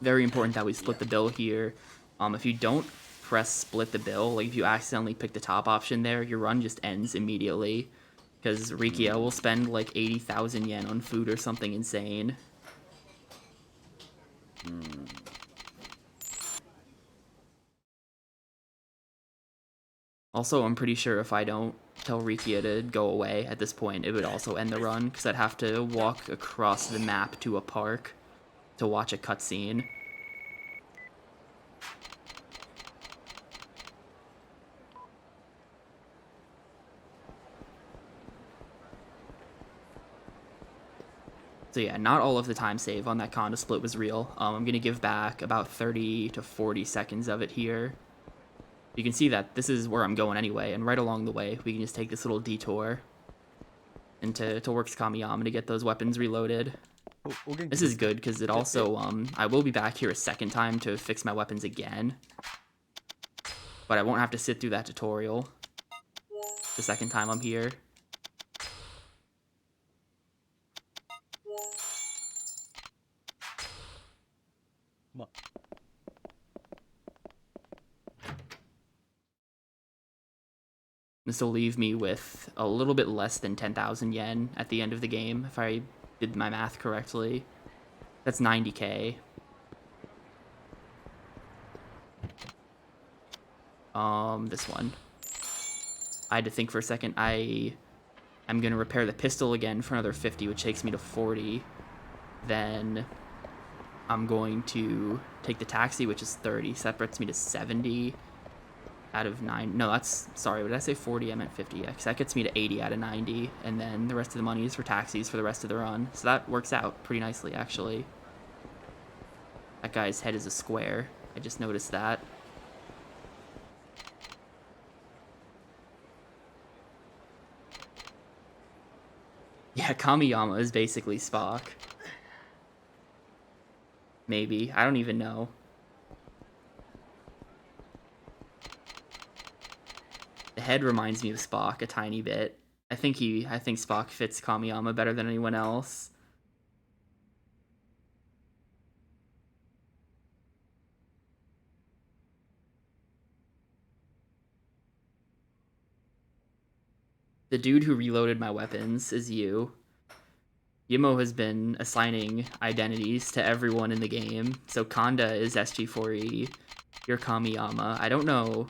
Very important that we split the bill here. If you don't press split the bill, like if you accidentally pick the top option there, your run just ends immediately, because Rikia will spend like 80,000 yen on food or something insane. Also, I'm pretty sure if I don't tell Rikia to go away at this point, it would also end the run, because I'd have to walk across the map to a park to watch a cutscene. So yeah, not all of the time save on that Konda split was real. I'm going to give back about 30 to 40 seconds of it here. You can see that this is where I'm going anyway, and right along the way, we can just take this little detour into Works Kamiyama to get those weapons reloaded. This is good, because it also, I will be back here a second time to fix my weapons again. But I won't have to sit through that tutorial the second time I'm here. This will leave me with a little bit less than 10,000 yen at the end of the game, if I did my math correctly. That's 90k. This one. I had to think for a second. I'm gonna repair the pistol again for another 50, which takes me to 40. Then I'm going to take the taxi, which is 30, so that brings me to 70 out of 9. No, that's, sorry, what did I say? 40? I meant 50. Yeah, because that gets me to 80 out of 90, and then the rest of the money is for taxis for the rest of the run. So that works out pretty nicely, actually. That guy's head is a square. I just noticed that. Yeah, Kamiyama is basically Spock. Maybe. I don't even know. The head reminds me of Spock a tiny bit. I think Spock fits Kamiyama better than anyone else. The dude who reloaded my weapons is you. Yimo has been assigning identities to everyone in the game. So Kanda is SG4E. You're Kamiyama. I don't know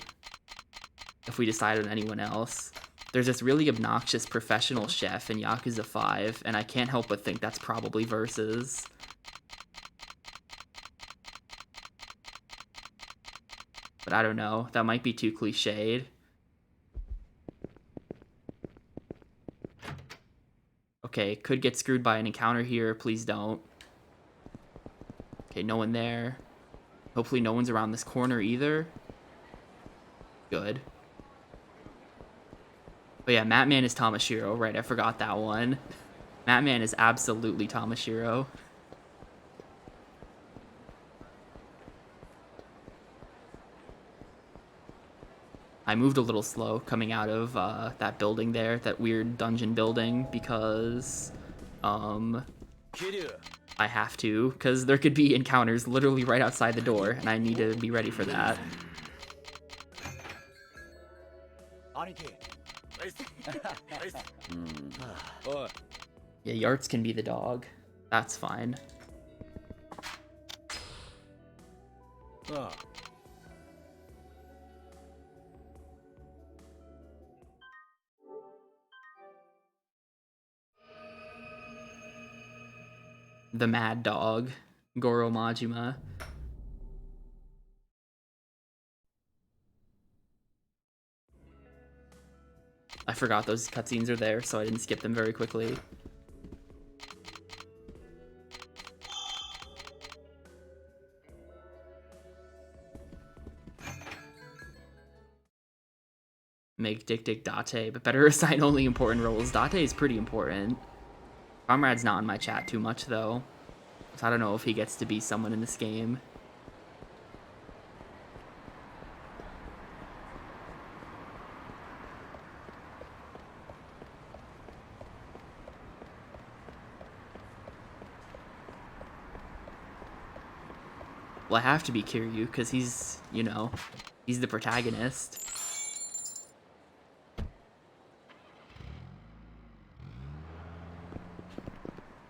if we decide on anyone else. There's this really obnoxious professional chef in Yakuza 5, and I can't help but think that's probably Versus. But I don't know. That might be too cliched. Okay, could get screwed by an encounter here. Please don't. Okay, no one there. Hopefully no one's around this corner either. Good. But yeah, Matman is Tamashiro. Right, I forgot that one. Matman is absolutely Tamashiro. I moved a little slow coming out of that building there, that weird dungeon building, because I have to, because there could be encounters literally right outside the door, and I need to be ready for that. Yeah, Yarts can be the dog. That's fine. The mad dog, Goro Majima. I forgot those cutscenes are there, so I didn't skip them very quickly. Make Dick Dick Date, but better assign only important roles. Date is pretty important. Comrade's not in my chat too much, though, so I don't know if he gets to be someone in this game. Well, I have to be Kiryu, because he's, you know, he's the protagonist.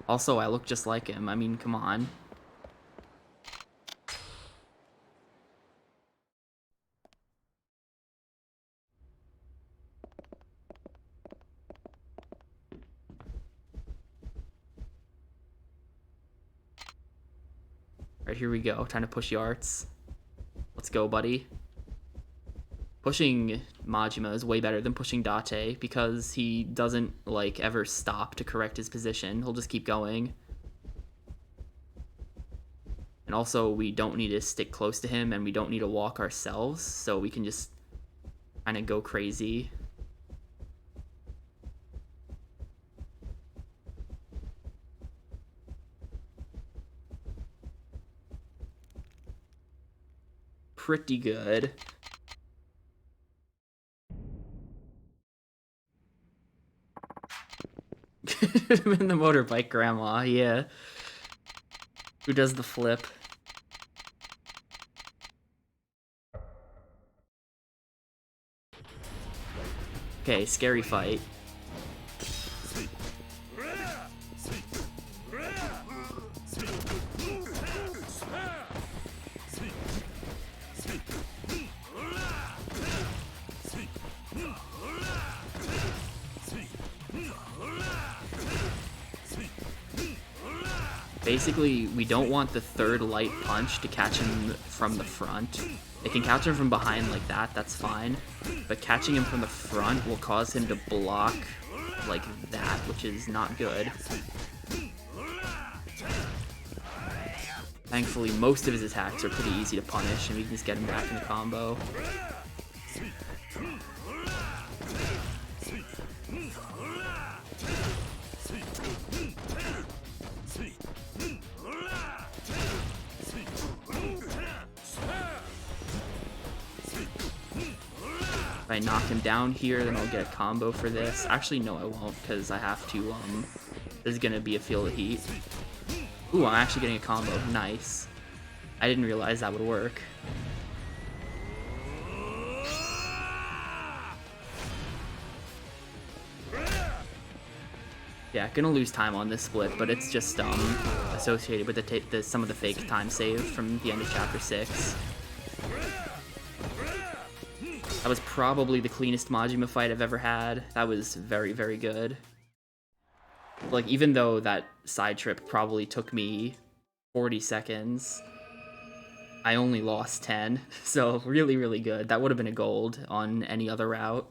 Also, I look just like him. I mean, come on. Alright, here we go. Time to push Yarts. Let's go, buddy. Pushing Majima is way better than pushing Date, because he doesn't, like, ever stop to correct his position. He'll just keep going. And also, we don't need to stick close to him, and we don't need to walk ourselves, so we can just kind of go crazy. Pretty good. In the motorbike grandma, yeah. Who does the flip? Okay, scary fight. Basically, we don't want the third light punch to catch him from the front. It can catch him from behind like that, that's fine. But catching him from the front will cause him to block like that, which is not good. Thankfully, most of his attacks are pretty easy to punish, and we can just get him back in the combo. If I knock him down here, then I'll get a combo for this. Actually, no, I won't, because I have to, there's gonna be a field of heat. Ooh, I'm actually getting a combo. Nice. I didn't realize that would work. Yeah, gonna lose time on this split, but it's just associated with some of the fake time save from the end of Chapter 6. That was probably the cleanest Majima fight I've ever had. That was very, very good. Like, even though that side trip probably took me 40 seconds, I only lost 10. So really, really good. That would have been a gold on any other route.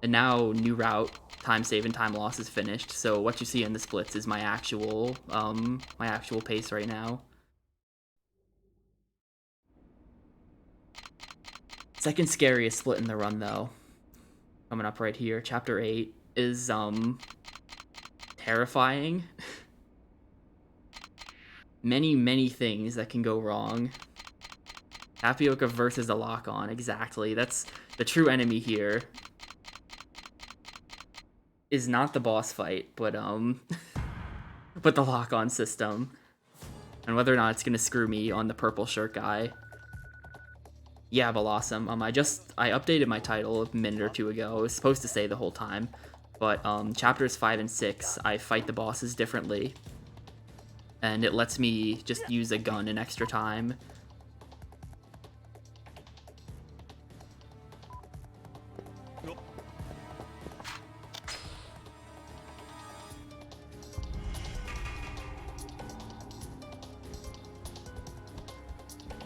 And now new route, time save and time loss is finished. So what you see in the splits is my actual pace right now. Second scariest split in the run though, coming up right here. Chapter 8 is terrifying. many things that can go wrong. Tapioca versus a lock-on, exactly. That's the true enemy here. Is not the boss fight, but but the lock-on system. And whether or not it's gonna screw me on the purple shirt guy. Yeah, but awesome. I updated my title a minute or two ago. I was supposed to say the whole time. But chapters 5 and 6, I fight the bosses differently. And it lets me just use a gun an extra time.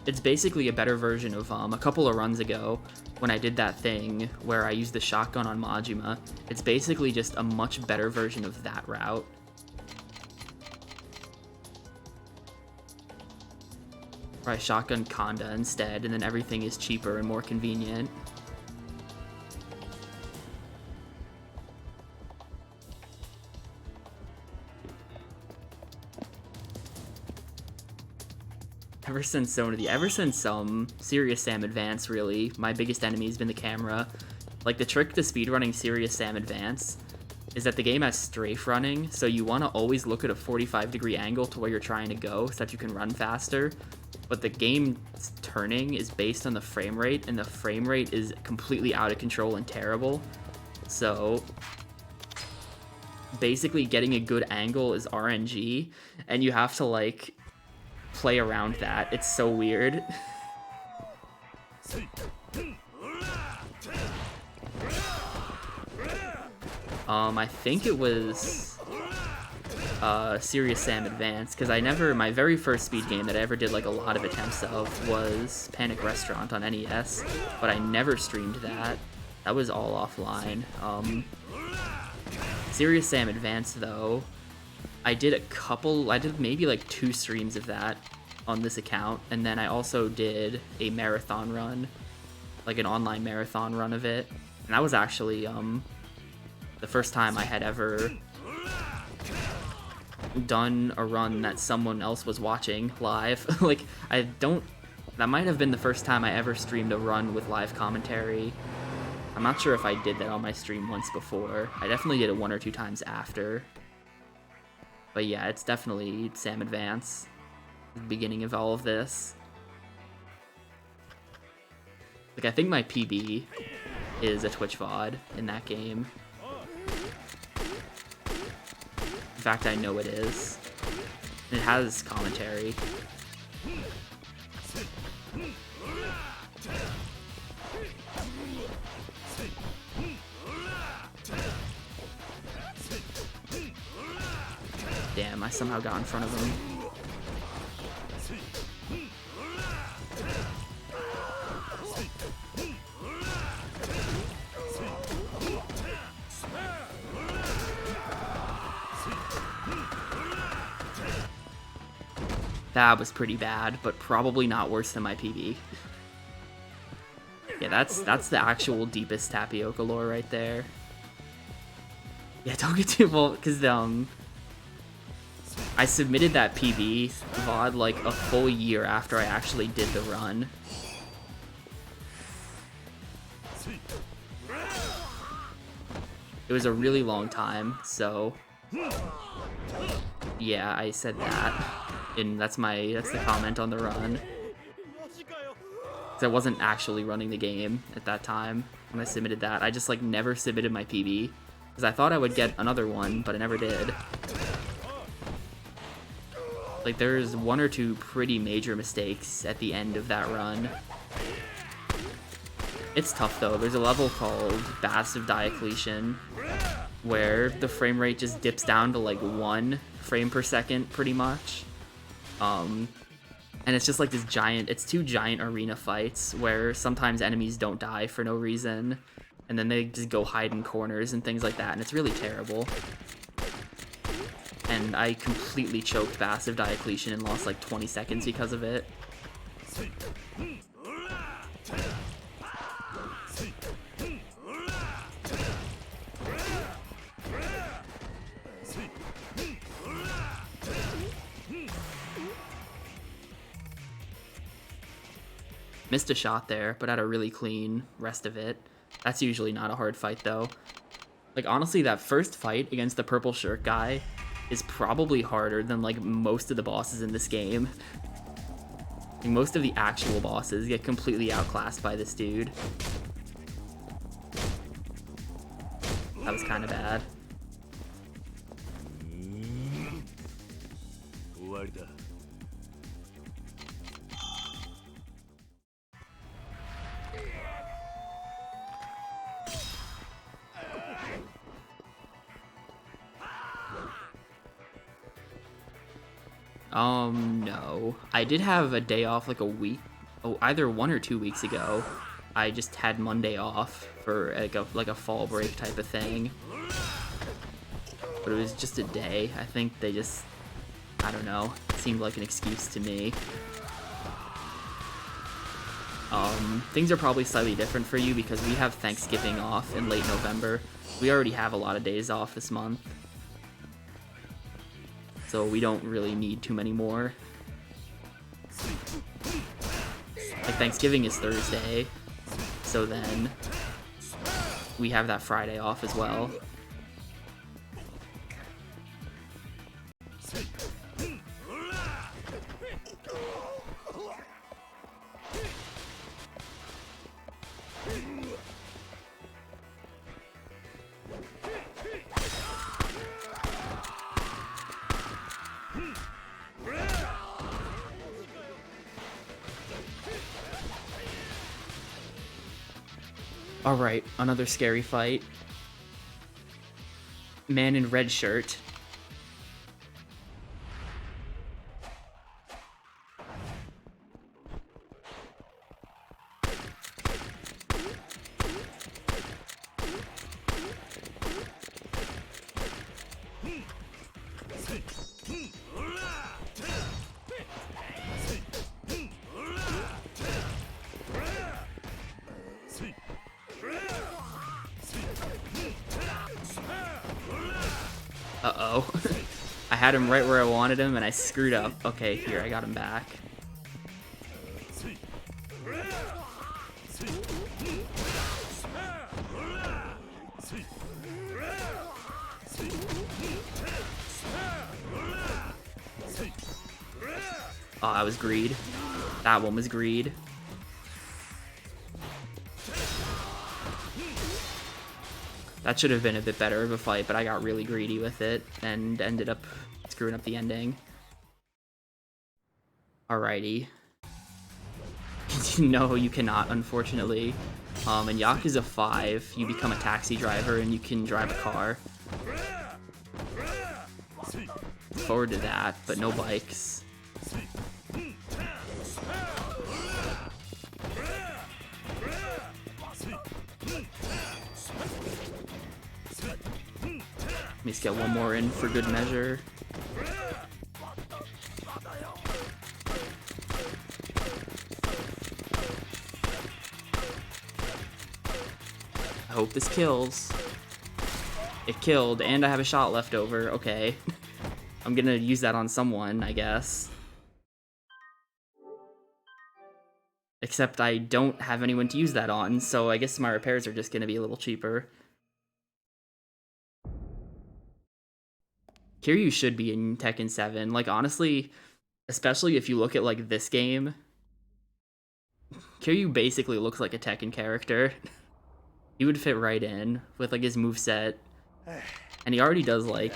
It's basically a better version of a couple of runs ago when I did that thing where I used the shotgun on Majima. It's basically just a much better version of that route. Where I shotgun Kanda instead, and then everything is cheaper and more convenient. Ever since Serious Sam Advance, really, my biggest enemy has been the camera. Like, the trick to speedrunning Serious Sam Advance is that the game has strafe running, so you want to always look at a 45-degree angle to where you're trying to go so that you can run faster. But the game's turning is based on the frame rate, and the frame rate is completely out of control and terrible. So basically getting a good angle is RNG, and you have to, like, play around that. It's so weird. I think it was Serious Sam Advance, because my very first speed game that I ever did like a lot of attempts of was Panic Restaurant on NES, but I never streamed that. That was all offline. Serious Sam Advance though, I did maybe like 2 streams of that on this account, and then I also did a marathon run, like an online marathon run of it, and that was actually the first time I had ever done a run that someone else was watching live. Like, that might have been the first time I ever streamed a run with live commentary. I'm not sure if I did that on my stream once before. I definitely did it 1 or 2 times after. But yeah, it's definitely Sam Advance, the beginning of all of this. Like, I think my PB is a Twitch VOD in that game. In fact, I know it is. It has commentary. Damn, I somehow got in front of him. That was pretty bad, but probably not worse than my PB. Yeah, that's the actual deepest tapioca lore right there. Yeah, don't get too well, because I submitted that PB VOD like a full year after I actually did the run. It was a really long time, so yeah, I said that, and that's the comment on the run. I wasn't actually running the game at that time when I submitted that. I just like never submitted my PB because I thought I would get another one, but I never did. Like, there's one or two pretty major mistakes at the end of that run. It's tough though. There's a level called Bass of Diocletian where the frame rate just dips down to like 1 frame per second pretty much. And it's just like this it's 2 giant arena fights where sometimes enemies don't die for no reason, and then they just go hide in corners and things like that, and it's really terrible. And I completely choked Bass of Diocletian and lost like 20 seconds because of it. Missed a shot there, but had a really clean rest of it. That's usually not a hard fight, though. Like, honestly, that first fight against the purple shirt guy is probably harder than, like, most of the bosses in this game. Like, most of the actual bosses get completely outclassed by this dude. That was kind of bad. No. I did have a day off like a week, either 1 or 2 weeks ago. I just had Monday off for like a fall break type of thing. But it was just a day. I think they just, I don't know, it seemed like an excuse to me. Things are probably slightly different for you because we have Thanksgiving off in late November. We already have a lot of days off this month. So we don't really need too many more. Like, Thanksgiving is Thursday, so then we have that Friday off as well. Alright, another scary fight. Man in red shirt. Uh-oh. I had him right where I wanted him, and I screwed up. Okay, here, I got him back. Oh, that was greed. That one was greed. That should have been a bit better of a fight, but I got really greedy with it and ended up screwing up the ending. Alrighty. No, you cannot, unfortunately. In Yakuza 5, you become a taxi driver and you can drive a car. Forward to that, but no bikes. Let me just get one more in for good measure. I hope this kills. It killed, and I have a shot left over. Okay. I'm gonna use that on someone, I guess. Except I don't have anyone to use that on, so I guess my repairs are just gonna be a little cheaper. Kiryu should be in Tekken 7. Like, honestly, especially if you look at, like, this game, Kiryu basically looks like a Tekken character. He would fit right in with, like, his moveset. And he already does, like,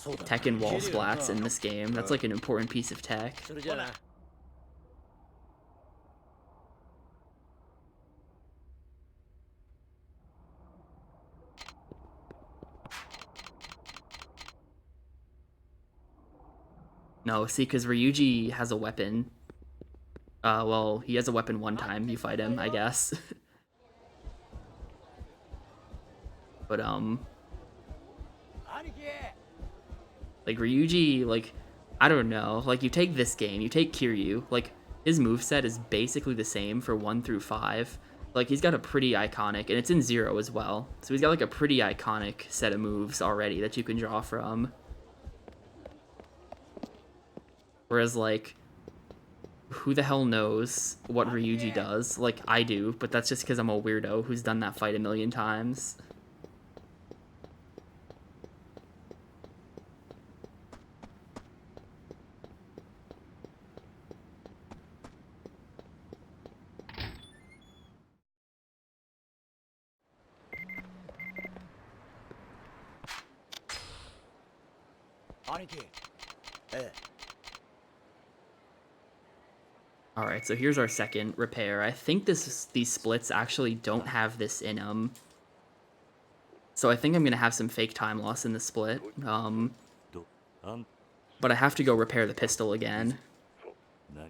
Tekken wall splats in this game. That's, like, an important piece of tech. No, see, because Ryuji has a weapon. Well, he has a weapon one time you fight him, I guess. But, like, Ryuji, like, I don't know. Like, you take this game, you take Kiryu, like, his moveset is basically the same for 1 through 5. Like, he's got a pretty iconic, and it's in 0 as well. So he's got, like, a pretty iconic set of moves already that you can draw from. Whereas, like, who the hell knows what Ryuji does? Like, I do, but that's just because I'm a weirdo who's done that fight a million times. Alright, so here's our second repair. I think these splits actually don't have this in them. So I think I'm going to have some fake time loss in the split. But I have to go repair the pistol again. I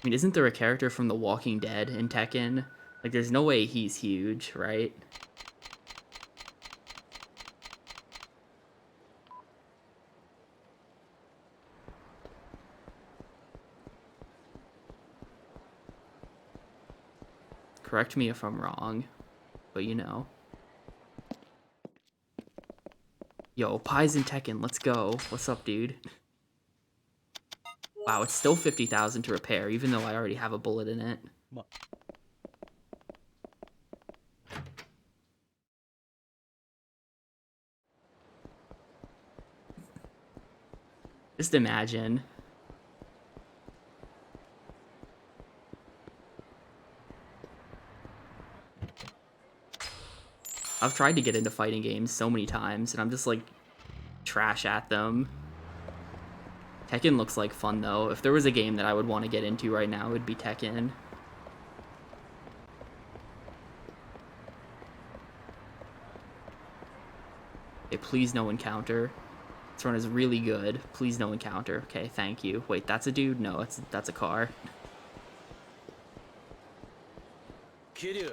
mean, isn't there a character from The Walking Dead in Tekken? Like, there's no way he's huge, right? Correct me if I'm wrong, but you know. Yo, Pies in Tekken, let's go. What's up, dude? Wow, it's still 50,000 to repair, even though I already have a bullet in it. Just imagine. I've tried to get into fighting games so many times, and I'm just, like, trash at them. Tekken looks like fun, though. If there was a game that I would want to get into right now, it would be Tekken. Okay, please no encounter. This run is really good. Please no encounter. Okay, thank you. Wait, that's a dude? No, that's a car. Kiryu.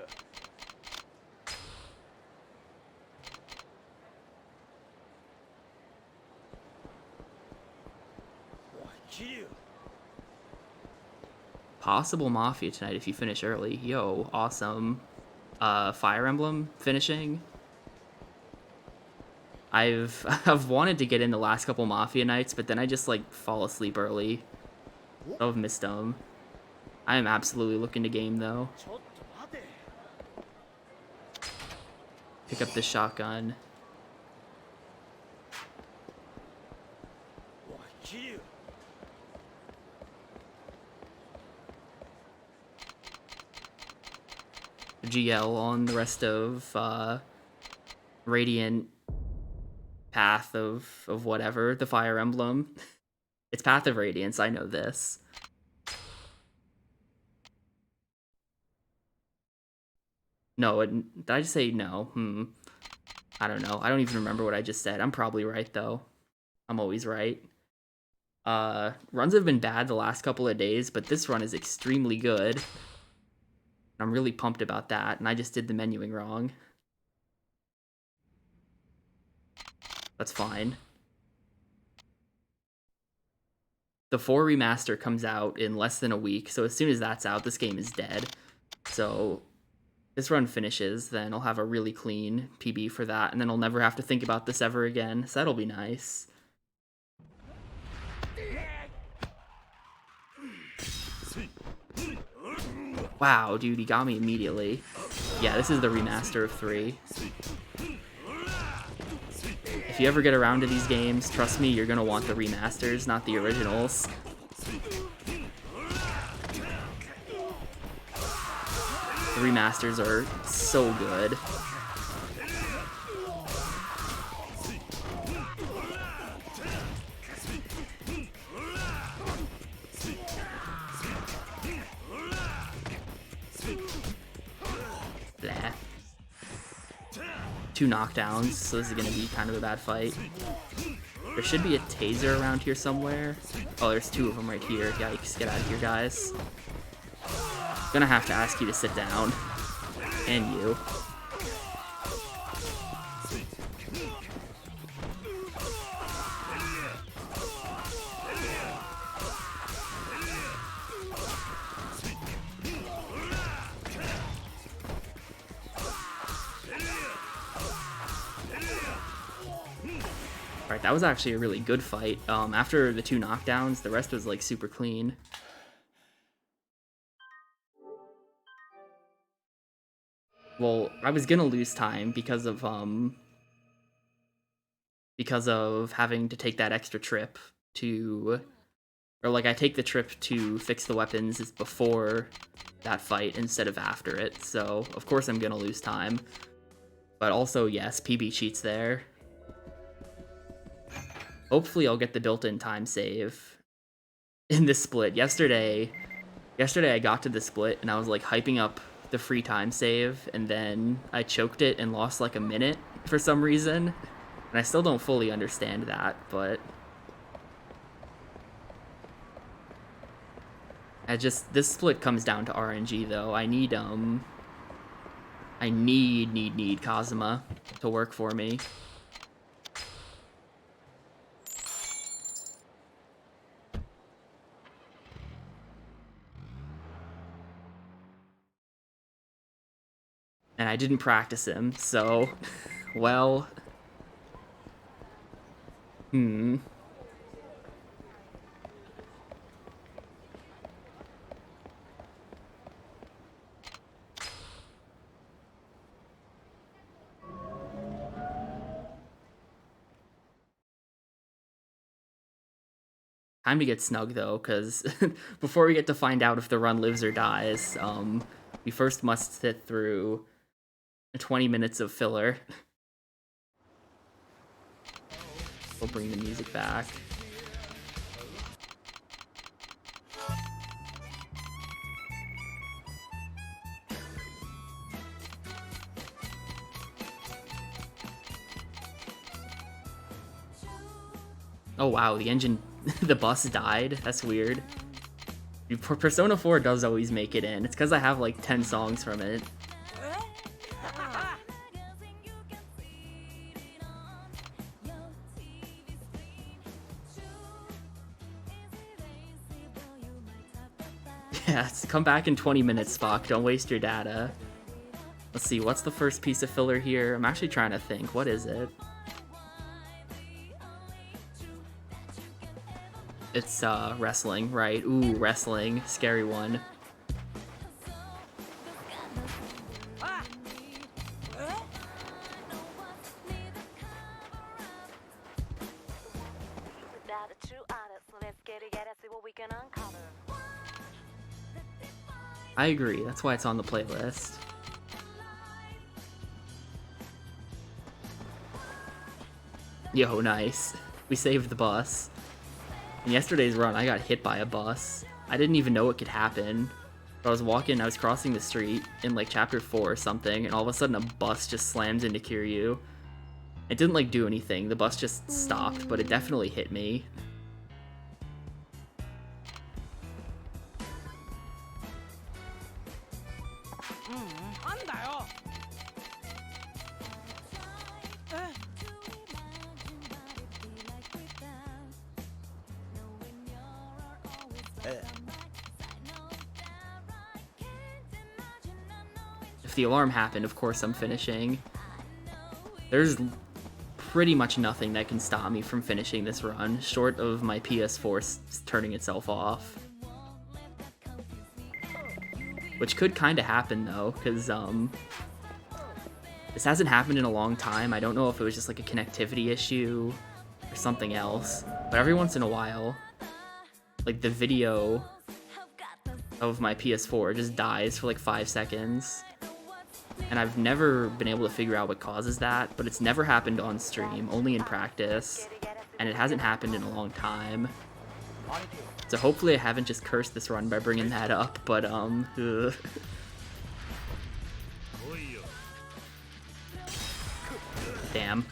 Possible Mafia tonight if you finish early. Yo, awesome. Fire Emblem finishing. I've wanted to get in the last couple Mafia nights, but then I just, like, fall asleep early. I've missed them. I am absolutely looking to game, though. Pick up the shotgun. GL on the rest of Radiant Path of whatever, the Fire Emblem. It's Path of Radiance, I know this. No, did I just say no? I don't know. I don't even remember what I just said. I'm probably right, though. I'm always right. Runs have been bad the last couple of days, but this run is extremely good. I'm really pumped about that, and I just did the menuing wrong. That's fine. The 4 remaster comes out in less than a week, so as soon as that's out, this game is dead. So this run finishes, then I'll have a really clean PB for that, and then I'll never have to think about this ever again, so that'll be nice. Wow, dude, he got me immediately. Yeah, this is the remaster of 3. If you ever get around to these games, trust me, you're gonna want the remasters, not the originals. The remasters are so good. Blah. 2 knockdowns, so this is gonna be kind of a bad fight. There should be a taser around here somewhere. Oh, there's 2 of them right here. Yikes, get out of here, guys. Gonna have to ask you to sit down. And you. Alright, that was actually a really good fight. After the 2 knockdowns, the rest was like super clean. Well, I was gonna lose time because of having to take that extra trip to, or like I take the trip to fix the weapons is before that fight instead of after it. So of course I'm gonna lose time. But also yes, PB cheats there. Hopefully I'll get the built-in time save in this split. Yesterday I got to the split and I was like hyping up the free time save, and then I choked it and lost like a minute for some reason. And I still don't fully understand that, but this split comes down to RNG though. I need Kazuma to work for me. And I didn't practice him, so, well, Time to get snug though, because before we get to find out if the run lives or dies, we first must sit through 20 minutes of filler. We'll bring the music back. Oh wow, the engine, the bus died? That's weird. Persona 4 does always make it in. It's because I have like 10 songs from it. Yeah, come back in 20 minutes, Spock. Don't waste your data. Let's see, what's the first piece of filler here? I'm actually trying to think. What is it? It's wrestling, right? Ooh, wrestling. Scary one. I agree. That's why it's on the playlist. Yo, nice. We saved the bus. In yesterday's run, I got hit by a bus. I didn't even know it could happen. I was walking, I was crossing the street in like chapter 4 or something, and all of a sudden a bus just slams into Kiryu. It didn't like do anything, the bus just stopped, but it definitely hit me. If the alarm happened, of course I'm finishing. There's pretty much nothing that can stop me from finishing this run, short of my PS4 turning itself off. Which could kind of happen though, because this hasn't happened in a long time. I don't know if it was just like a connectivity issue or something else, but every once in a while, like the video of my PS4 just dies for like 5 seconds. And I've never been able to figure out what causes that, but it's never happened on stream, only in practice, and it hasn't happened in a long time. So hopefully I haven't just cursed this run by bringing that up, but ugh. Damn.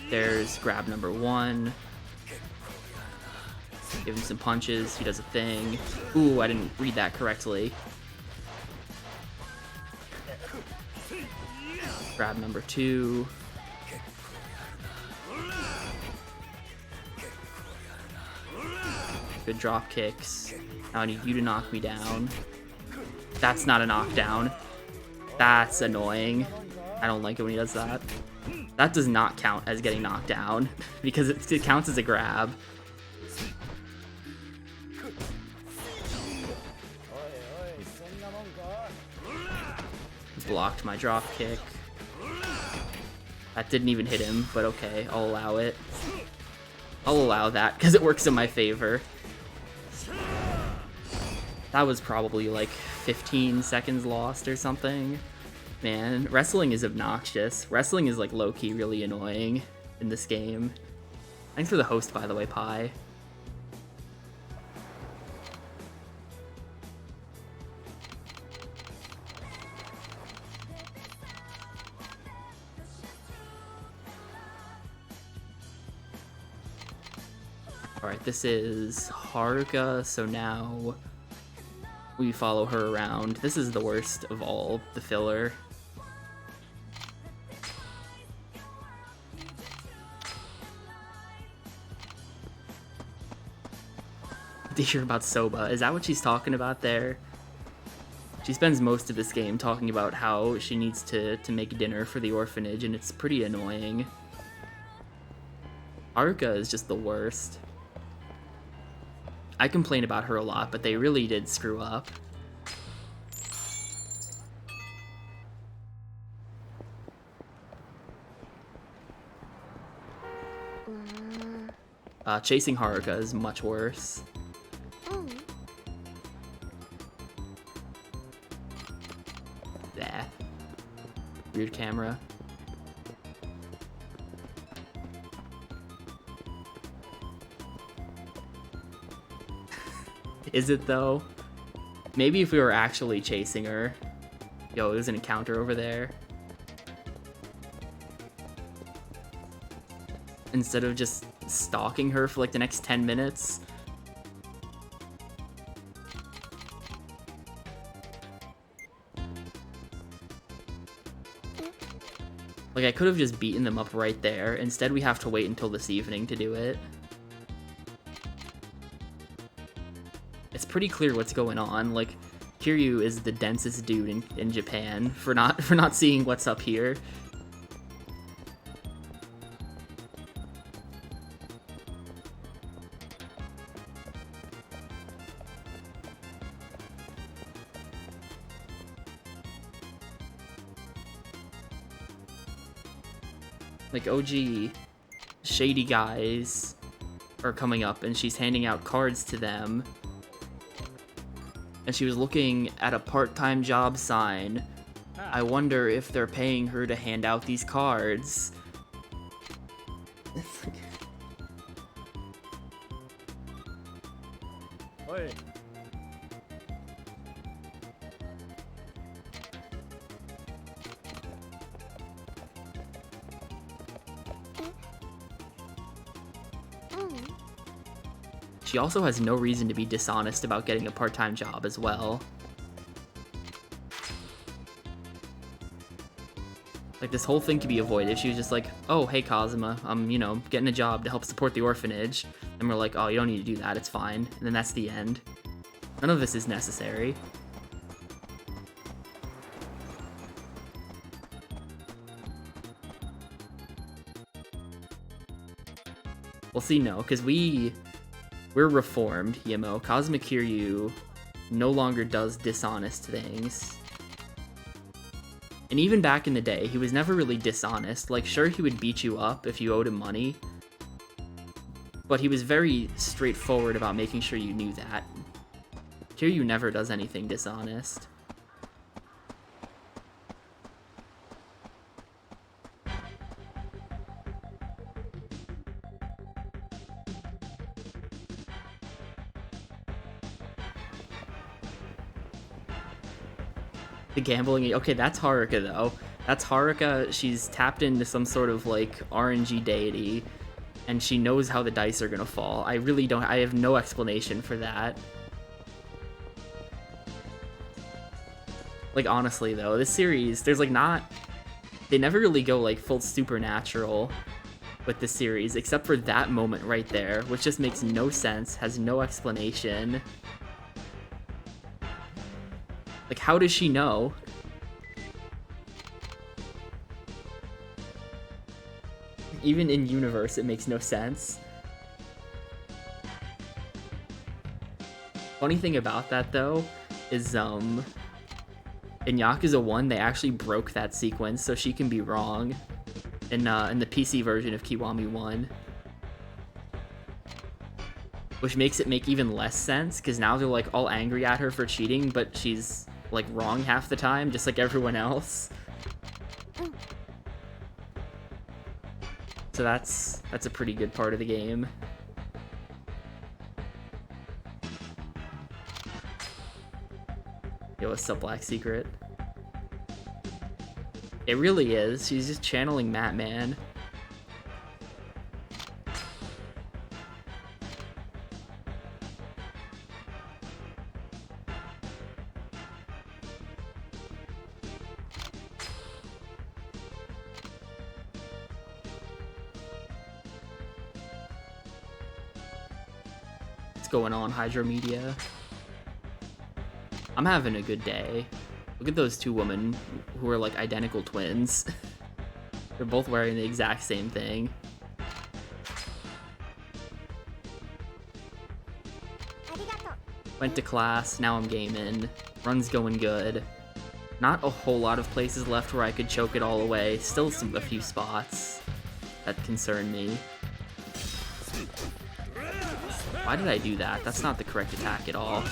There's grab number 1. Give him some punches, he does a thing. Ooh, I didn't read that correctly. Grab number 2. Good drop kicks. Now I need you to knock me down. That's not a knockdown. That's annoying. I don't like it when he does that. That does not count as getting knocked down because it counts as a grab. Blocked my drop kick. That didn't even hit him, but okay, I'll allow it. I'll allow that because it works in my favor. That was probably like 15 seconds lost or something. Man, wrestling is obnoxious. Wrestling is like low-key really annoying in this game. Thanks for the host, by the way, Pi. Alright, this is Haruka, so now we follow her around. This is the worst of all the filler. To hear about Soba, is that what she's talking about there? She spends most of this game talking about how she needs to make dinner for the orphanage, and it's pretty annoying. Haruka is just the worst. I complain about her a lot, but they really did screw up. Chasing Haruka is much worse. Weird camera. Is it though? Maybe if we were actually chasing her. Yo, there's an encounter over there. Instead of just stalking her for like the next 10 minutes. Like, I could have just beaten them up right there. Instead, we have to wait until this evening to do it. It's pretty clear what's going on. Like, Kiryu is the densest dude in Japan for not seeing what's up here. Like, OG shady guys are coming up and she's handing out cards to them. And she was looking at a part-time job sign I wonder if they're paying her to hand out these cards. It's like... Oi. She also has no reason to be dishonest about getting a part-time job as well. Like, this whole thing could be avoided. She was just like, oh, hey, Kazuma, I'm, you know, getting a job to help support the orphanage. And we're like, oh, you don't need to do that, it's fine. And then that's the end. None of this is necessary. Well, see, no, because we're reformed, Yimo. Kazuma Kiryu no longer does dishonest things. And even back in the day, he was never really dishonest. Like, sure, he would beat you up if you owed him money, but he was very straightforward about making sure you knew that. Kiryu never does anything dishonest. The gambling... Okay, that's Haruka, though. That's Haruka. She's tapped into some sort of, like, RNG deity, and she knows how the dice are gonna fall. I really don't... I have no explanation for that. Like, honestly, though, this series, there's, like, not... They never really go, like, full supernatural with this series, except for that moment right there, which just makes no sense, has no explanation. Like, how does she know? Even in universe, it makes no sense. Funny thing about that, though, is, in Yakuza 1, they actually broke that sequence, so she can be wrong. In the PC version of Kiwami 1. Which makes it make even less sense, because now they're, like, all angry at her for cheating, but she's... like, wrong half the time, just like everyone else. So that's a pretty good part of the game. Yo, what's up, Black Secret? It really is. She's just channeling Matman. Going on, Hydro Media? I'm having a good day. Look at those two women who are like identical twins. They're both wearing the exact same thing. Went to class, now I'm gaming. Run's going good. Not a whole lot of places left where I could choke it all away. Still a few spots that concern me. Why did I do that? That's not the correct attack at all.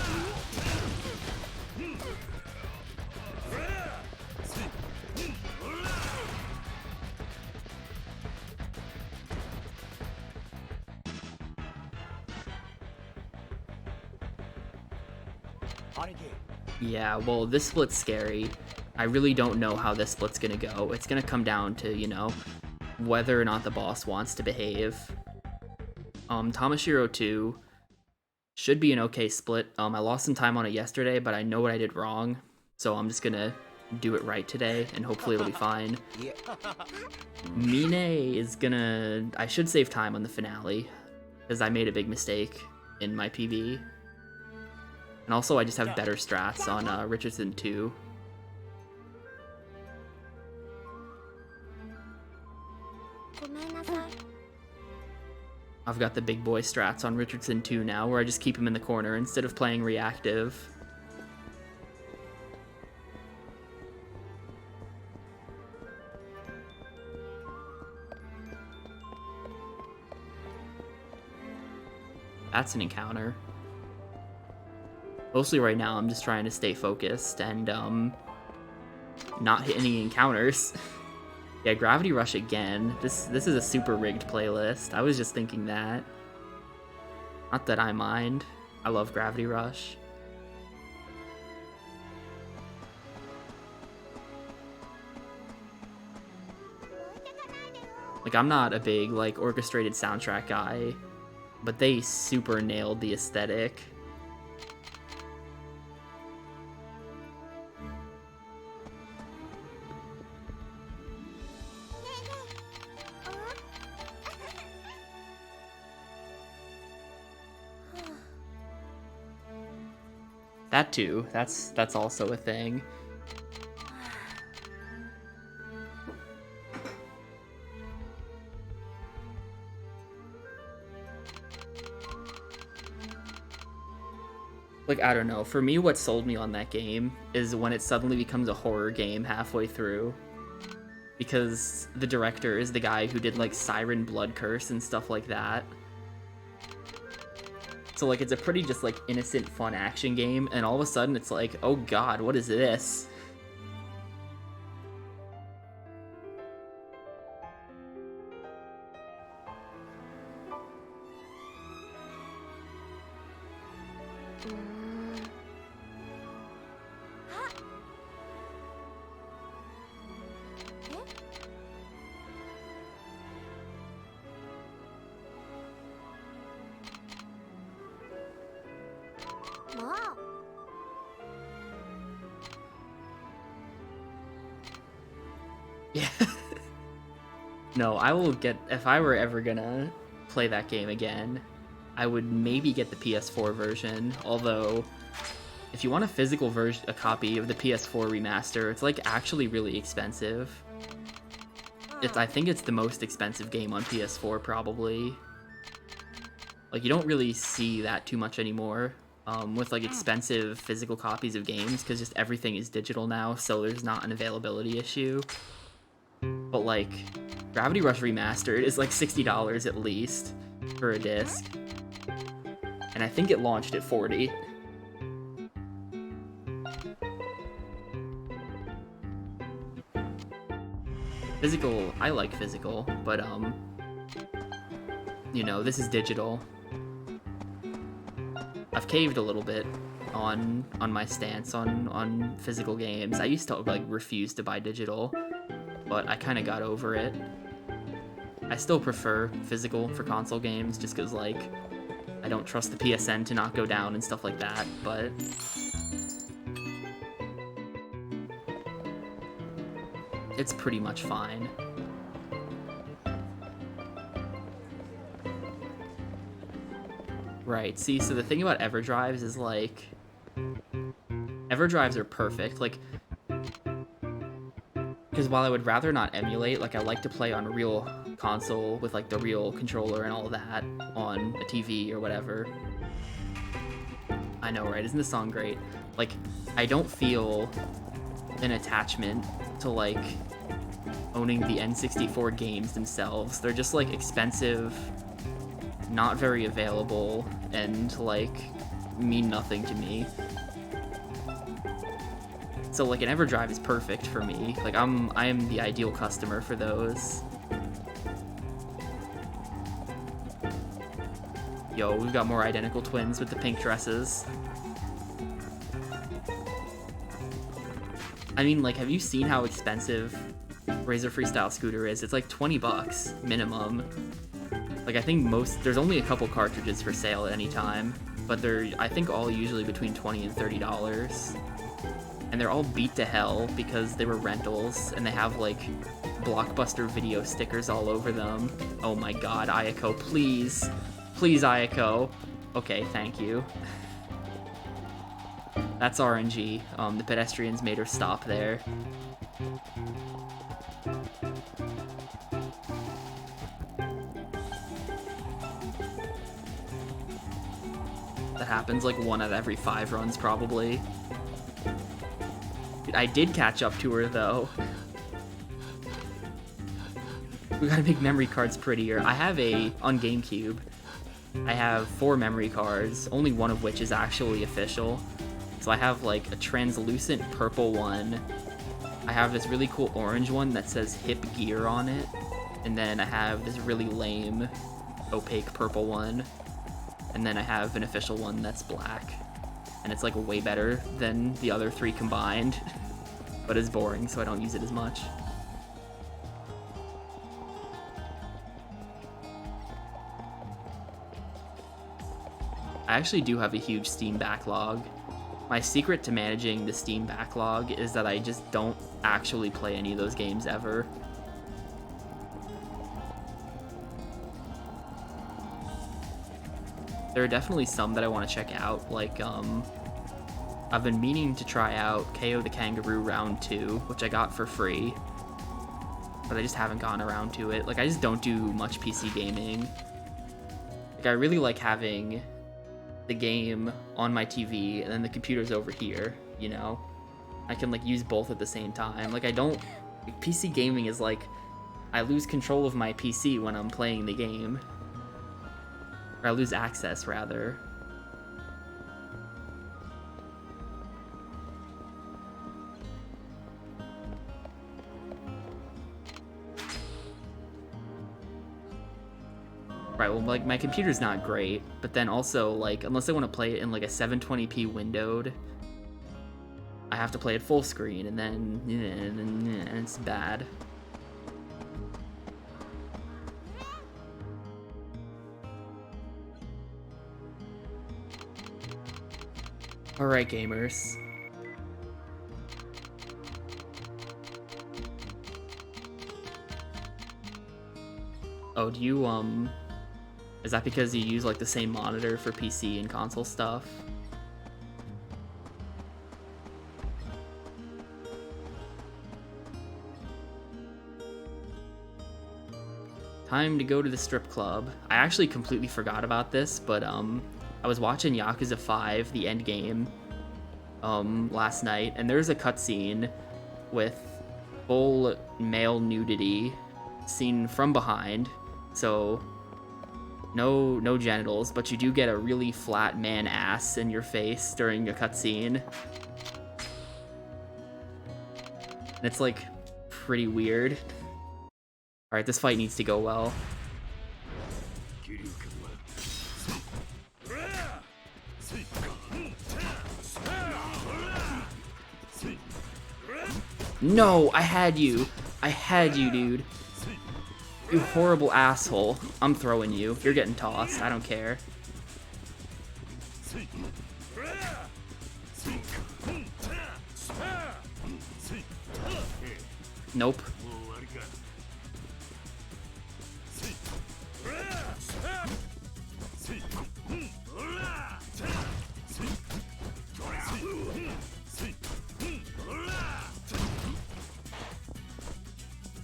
Yeah, well, this split's scary. I really don't know how this split's gonna go. It's gonna come down to, you know, whether or not the boss wants to behave. Tamashiro 2 should be an okay split. I lost some time on it yesterday, but I know what I did wrong, so I'm just gonna do it right today, and hopefully it'll be fine. Mine is gonna... I should save time on the finale, because I made a big mistake in my PB. And also, I just have better strats on Richardson 2. I've got the big boy strats on Richardson 2 now, where I just keep him in the corner instead of playing reactive. That's an encounter. Mostly right now, I'm just trying to stay focused, and not hit any encounters. Yeah, Gravity Rush again. This is a super rigged playlist. I was just thinking that. Not that I mind. I love Gravity Rush. Like, I'm not a big, like, orchestrated soundtrack guy, but they super nailed the aesthetic. That too. That's also a thing. Like, I don't know. For me, what sold me on that game is when it suddenly becomes a horror game halfway through. Because the director is the guy who did, like, Siren Blood Curse and stuff like that. So, like, it's a pretty just, like, innocent, fun action game, and all of a sudden it's like, oh god, what is this? Yeah. No, I will get, if I were ever gonna play that game again, I would maybe get the PS4 version, although if you want a physical version, a copy of the PS4 remaster, it's like actually really expensive. I think it's the most expensive game on PS4 probably. Like, you don't really see that too much anymore with like expensive physical copies of games, because just everything is digital now, so there's not an availability issue. But like, Gravity Rush Remastered is like $60 at least for a disc. And I think it launched at $40. Physical, I like physical, but you know, this is digital. I've caved a little bit on my stance on physical games. I used to like refuse to buy digital, but I kind of got over it. I still prefer physical for console games just because, like, I don't trust the PSN to not go down and stuff like that, but it's pretty much fine. Right, see, so the thing about EverDrives is, like, EverDrives are perfect, like, because while I would rather not emulate, like, I like to play on a real console with, like, the real controller and all that on a TV or whatever. I know, right? Isn't this song great? Like, I don't feel an attachment to, like, owning the N64 games themselves. They're just, like, expensive, not very available, and, like, mean nothing to me. So, like, an EverDrive is perfect for me. Like, I am the ideal customer for those. Yo, we've got more identical twins with the pink dresses. I mean, like, have you seen how expensive Razor Freestyle Scooter is? It's like $20 minimum. Like, I think there's only a couple cartridges for sale at any time, but they're, I think, all usually between $20 and $30. And they're all beat to hell because they were rentals, and they have, like, Blockbuster Video stickers all over them. Oh my god, Ayako, please. Please, Ayako. Okay, thank you. That's RNG. The pedestrians made her stop there. That happens like 1 out of every 5 runs, probably. I did catch up to her, though. We gotta make memory cards prettier. I have on GameCube, I have 4 memory cards, only one of which is actually official. So I have, like, a translucent purple one, I have this really cool orange one that says Hip Gear on it, and then I have this really lame opaque purple one, and then I have an official one that's black, and it's like way better than the other three combined, but it's boring, so I don't use it as much. I actually do have a huge Steam backlog. My secret to managing the Steam backlog is that I just don't actually play any of those games ever. There are definitely some that I want to check out, like, I've been meaning to try out KO the Kangaroo Round 2, which I got for free, but I just haven't gotten around to it. Like, I just don't do much PC gaming. Like, I really like having the game on my TV and then the computer's over here, you know? I can like use both at the same time. Like PC gaming is like, I lose control of my PC when I'm playing the game. Or I lose access, rather. Right, well, like, my computer's not great, but then also, like, unless I want to play it in, like, a 720p windowed, I have to play it full screen, and then it's bad. Alright, gamers. Oh, do you, is that because you use, like, the same monitor for PC and console stuff? Time to go to the strip club. I actually completely forgot about this, but, I was watching Yakuza 5, the end game, last night, and there's a cutscene with full male nudity seen from behind, so no genitals, but you do get a really flat man ass in your face during a cutscene. And it's like pretty weird. Alright, this fight needs to go well. No, I had you. I had you, dude. You horrible asshole. I'm throwing you. You're getting tossed. I don't care. Nope.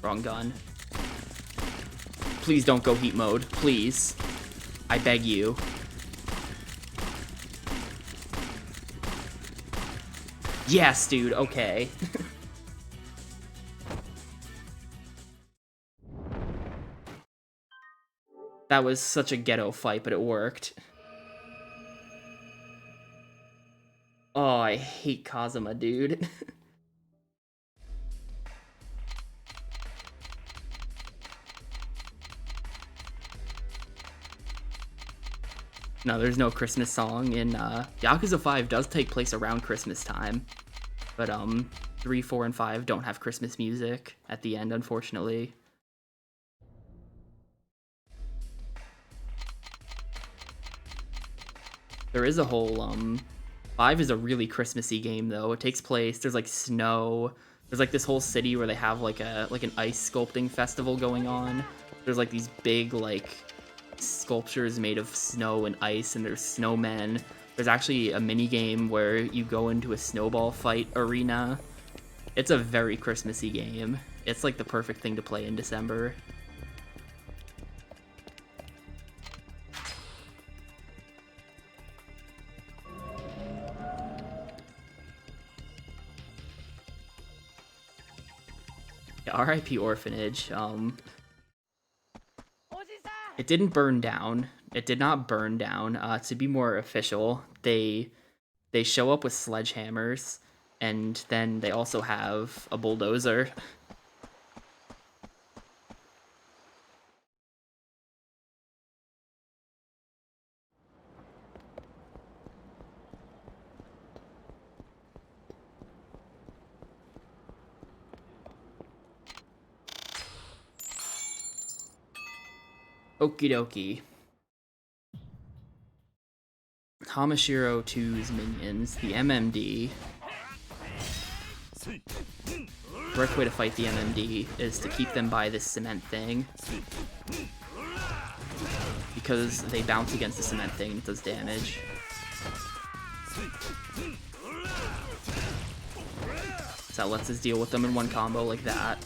Wrong gun. Please don't go heat mode. Please. I beg you. Yes, dude. Okay. That was such a ghetto fight, but it worked. Oh, I hate Kazuma, dude. No, there's no Christmas song in Yakuza 5 does take place around Christmas time, but 3, 4, and 5 don't have Christmas music at the end, unfortunately. There is a whole 5 is a really Christmassy game though. It takes place, there's like snow, there's like this whole city where they have like an ice sculpting festival going on. There's like these big like sculptures made of snow and ice, and there's snowmen. There's actually a mini game where you go into a snowball fight arena. It's a very Christmassy game. It's like the perfect thing to play in December. Yeah, RIP Orphanage. It didn't burn down. It did not burn down. To be more official, they show up with sledgehammers, And then they also have a bulldozer. Okie dokie. Hamashiro 2's minions, the MMD. Correct way to fight the MMD is to keep them by this cement thing, because they bounce against the cement thing and it does damage. So that lets us deal with them in one combo like that.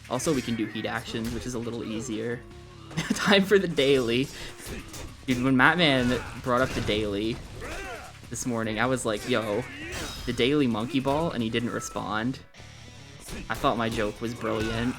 Also, we can do heat actions, which is a little easier. Time for the daily. Dude, when Mattman brought up the daily this morning, I was like, yo, the daily monkey ball, and he didn't respond. I thought my joke was brilliant.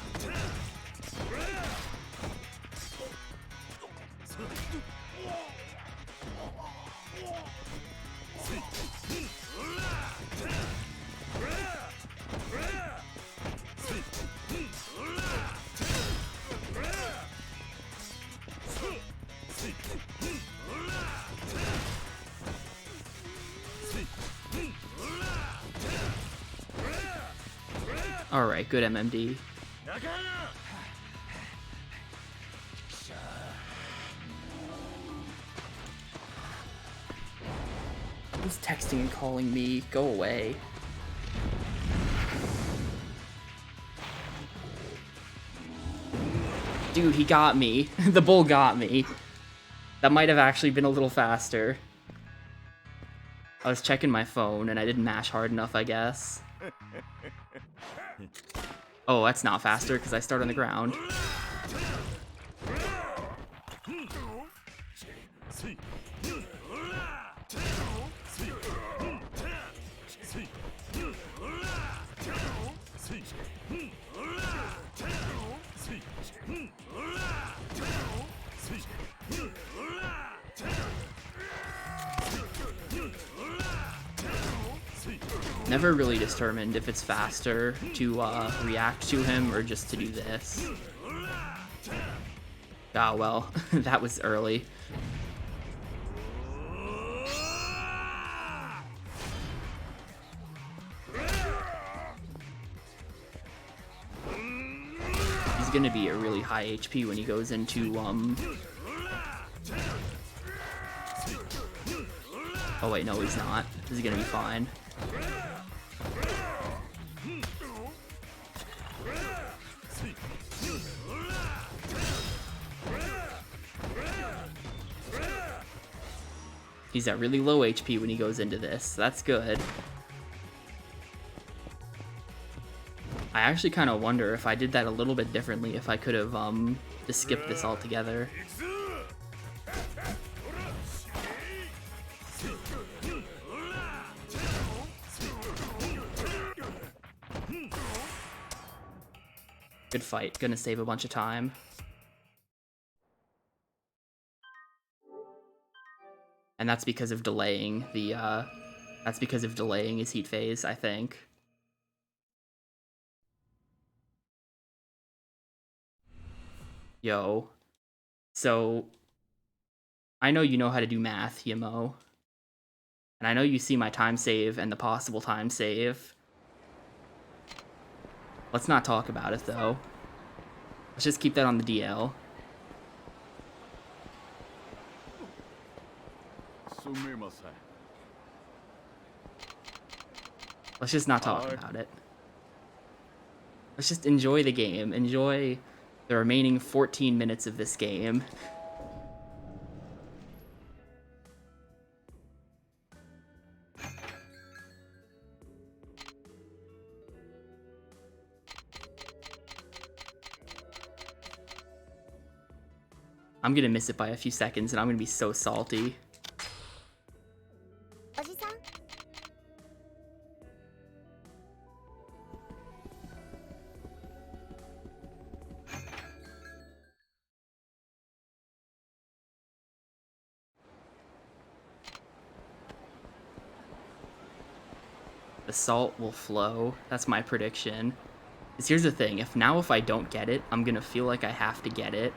Alright, good MMD. Who's texting and calling me? Go away. Dude, he got me. The bull got me. That might have actually been a little faster. I was checking my phone and I didn't mash hard enough, I guess. Oh, that's not faster because I start on the ground. Never really determined if it's faster to react to him or just to do this. Ah, well, that was early. He's gonna be a really high HP when he goes into, Oh wait, no he's not. This is gonna be fine. He's at really low HP when he goes into this. That's good. I actually kind of wonder if I did that a little bit differently, if I could have just skipped this altogether. Good fight. Gonna save a bunch of time. And that's because of delaying the, that's because of delaying his heat phase, I think. Yo. So, I know you know how to do math, Yamo. And I know you see my time save and the possible time save. Let's not talk about it, though. Let's just keep that on the DL. Let's just not talk about it. Let's just enjoy the game. Enjoy the remaining 14 minutes of this game. I'm gonna miss it by a few seconds and I'm gonna be so salty. The salt will flow. That's my prediction. 'Cause here's the thing. If I don't get it, I'm going to feel like I have to get it.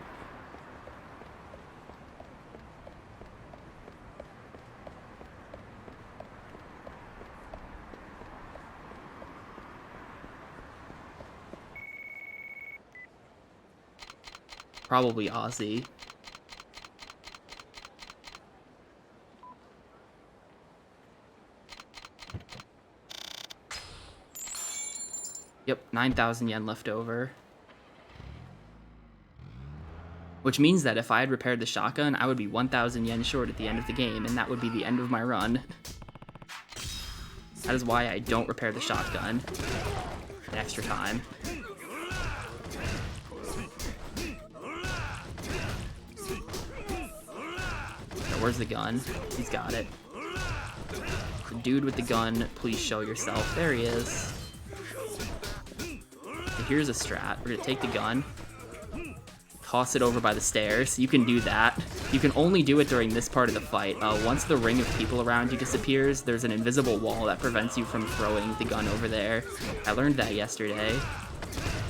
Probably Aussie. Yep, 9,000 yen left over. Which means that if I had repaired the shotgun, I would be 1,000 yen short at the end of the game, and that would be the end of my run. That is why I don't repair the shotgun. An extra time. Now, where's the gun? He's got it. The dude with the gun, please show yourself. There he is. So here's a strat. We're gonna take the gun, toss it over by the stairs. You can do that. You can only do it during this part of the fight. Once the ring of people around you disappears, there's an invisible wall that prevents you from throwing the gun over there. I learned that yesterday.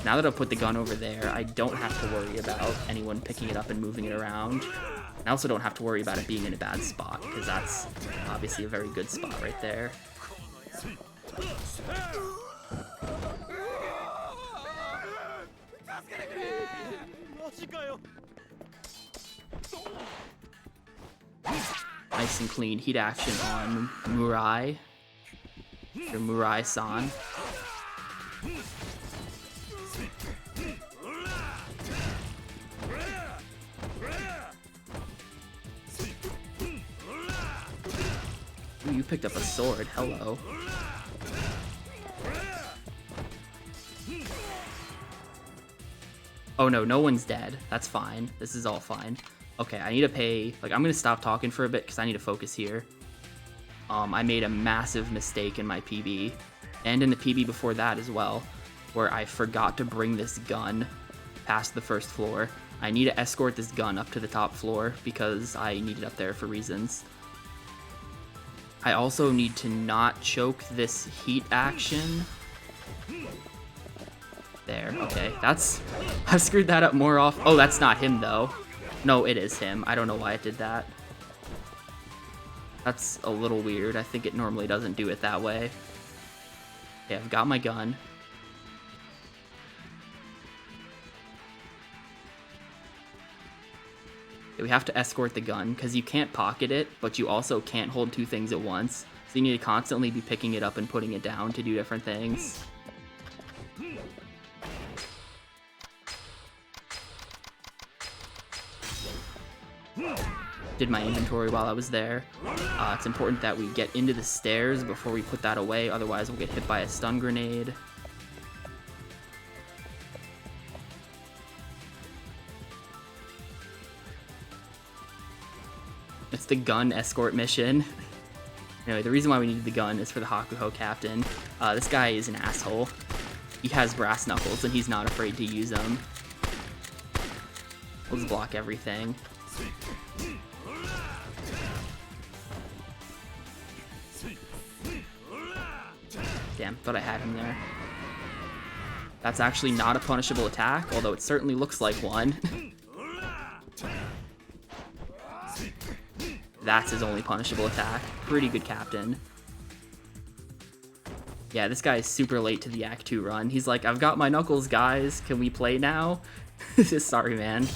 Now that I've put the gun over there, I don't have to worry about anyone picking it up and moving it around. I also don't have to worry about it being in a bad spot, because that's obviously a very good spot right there. Nice and clean heat action on Murai. Or Murai-san. Ooh, you picked up a sword. Hello. Oh no, no one's dead. That's fine. This is all fine. Okay, I need to pay... Like, I'm gonna stop talking for a bit because I need to focus here. I made a massive mistake in my PB. And in the PB before that as well, where I forgot to bring this gun past the first floor. I need to escort this gun up to the top floor because I need it up there for reasons. I also need to not choke this heat action. There, okay, that's... I've screwed that up more off. Oh, that's not him, though. No, it is him. I don't know why it did that. That's a little weird. I think it normally doesn't do it that way. Okay, I've got my gun. Okay, we have to escort the gun, because you can't pocket it, but you also can't hold two things at once. So you need to constantly be picking it up and putting it down to do different things. Did my inventory while I was there. It's important that we get into the stairs before we put that away, otherwise we'll get hit by a stun grenade. It's the gun escort mission. Anyway, the reason why we needed the gun is for the Hakuho captain. This guy is an asshole. He has brass knuckles and he's not afraid to use them. Let's block everything. Damn, thought I had him there. That's actually not a punishable attack, although it certainly looks like one. That's his only punishable attack. Pretty good captain. Yeah, this guy is super late to the Act 2 run. He's like, I've got my knuckles, guys. Can we play now? Sorry, man.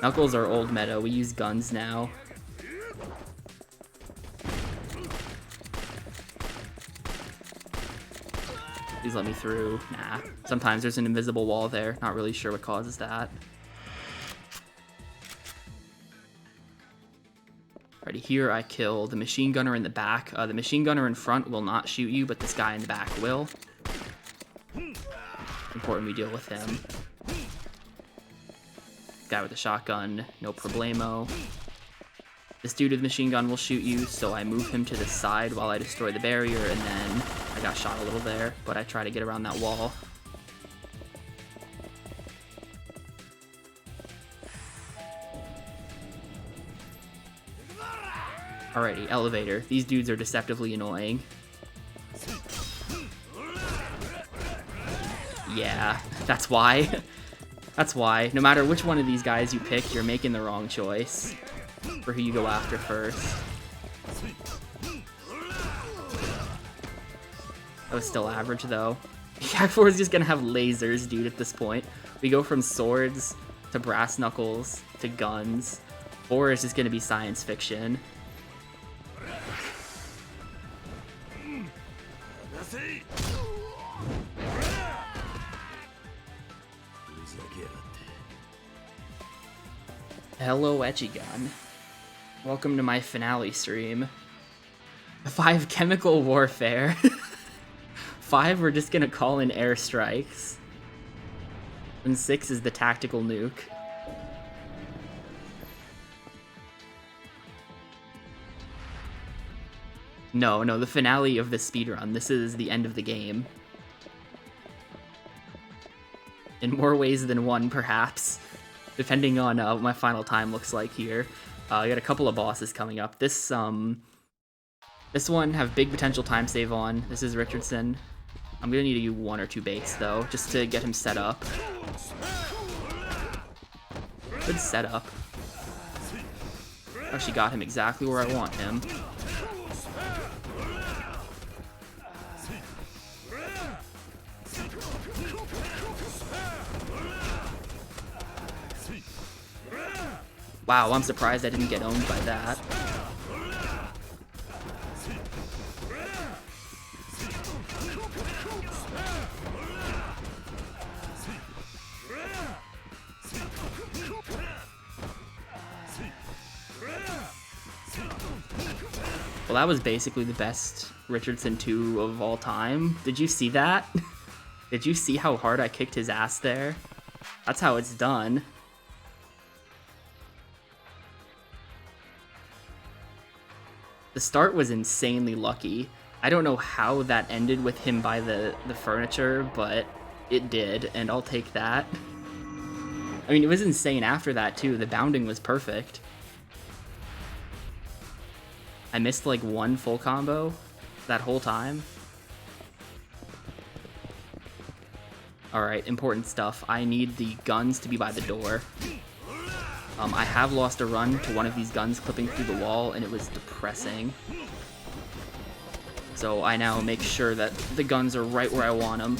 Knuckles are old meta. We use guns now. Please let me through. Nah. Sometimes there's an invisible wall there. Not really sure what causes that. Alrighty, here I kill the machine gunner in the back. The machine gunner in front will not shoot you, but this guy in the back will. Important we deal with him. Guy with the shotgun, no problemo. This dude with the machine gun will shoot you, so I move him to the side while I destroy the barrier, and then I got shot a little there, but I try to get around that wall. Alrighty, elevator. These dudes are deceptively annoying. Yeah, that's why. That's why. No matter which one of these guys you pick, you're making the wrong choice for who you go after first. That was still average, though. Yak4 is just gonna have lasers, dude, at this point. We go from swords to brass knuckles to guns. 4 is just gonna be science fiction. Hello, Echigon. Welcome to my finale stream. 5 chemical warfare. 5 we're just gonna call in airstrikes. And 6 is the tactical nuke. No, the finale of the speedrun. This is the end of the game. In more ways than one, perhaps. Depending on what my final time looks like here. I got a couple of bosses coming up. This one have big potential time save on. This is Richardson. I'm gonna need to do 1 or 2 baits though, just to get him set up. Good setup. Actually got him exactly where I want him. Wow, I'm surprised I didn't get owned by that. Well, that was basically the best Richardson 2 of all time. Did you see that? Did you see how hard I kicked his ass there? That's how it's done. The start was insanely lucky. I don't know how that ended with him by the furniture, but it did, and I'll take that. I mean, it was insane after that, too. The bounding was perfect. I missed, like, 1 full combo that whole time. Alright, important stuff. I need the guns to be by the door. I have lost a run to one of these guns clipping through the wall, and it was depressing. So I now make sure that the guns are right where I want them.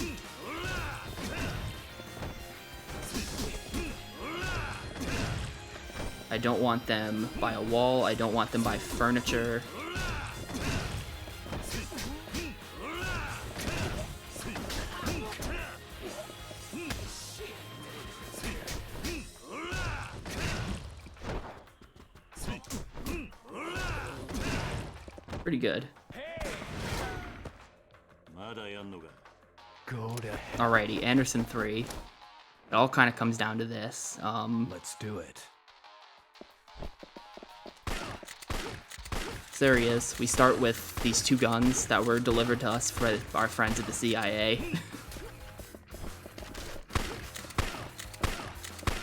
I don't want them by a wall, I don't want them by furniture. Pretty good. Alrighty, Anderson 3. It all kind of comes down to this. Let's do it. So there he is. We start with these 2 guns that were delivered to us for our friends at the CIA.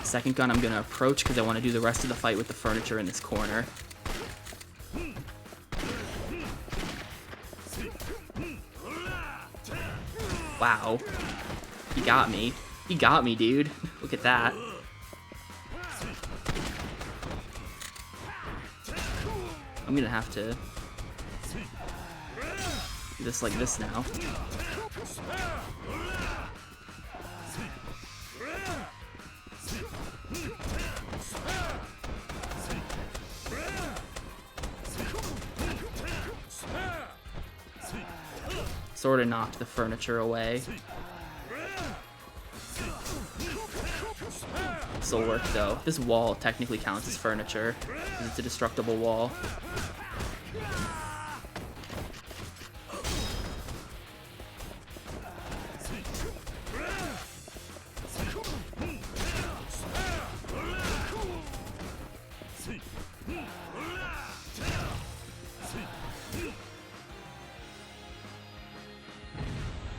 Second gun I'm gonna approach because I want to do the rest of the fight with the furniture in this corner. Wow. He got me. He got me, dude. Look at that. I'm gonna have to do this like this now. Sort of knocked the furniture away. This'll work though. This wall technically counts as furniture, because it's a destructible wall.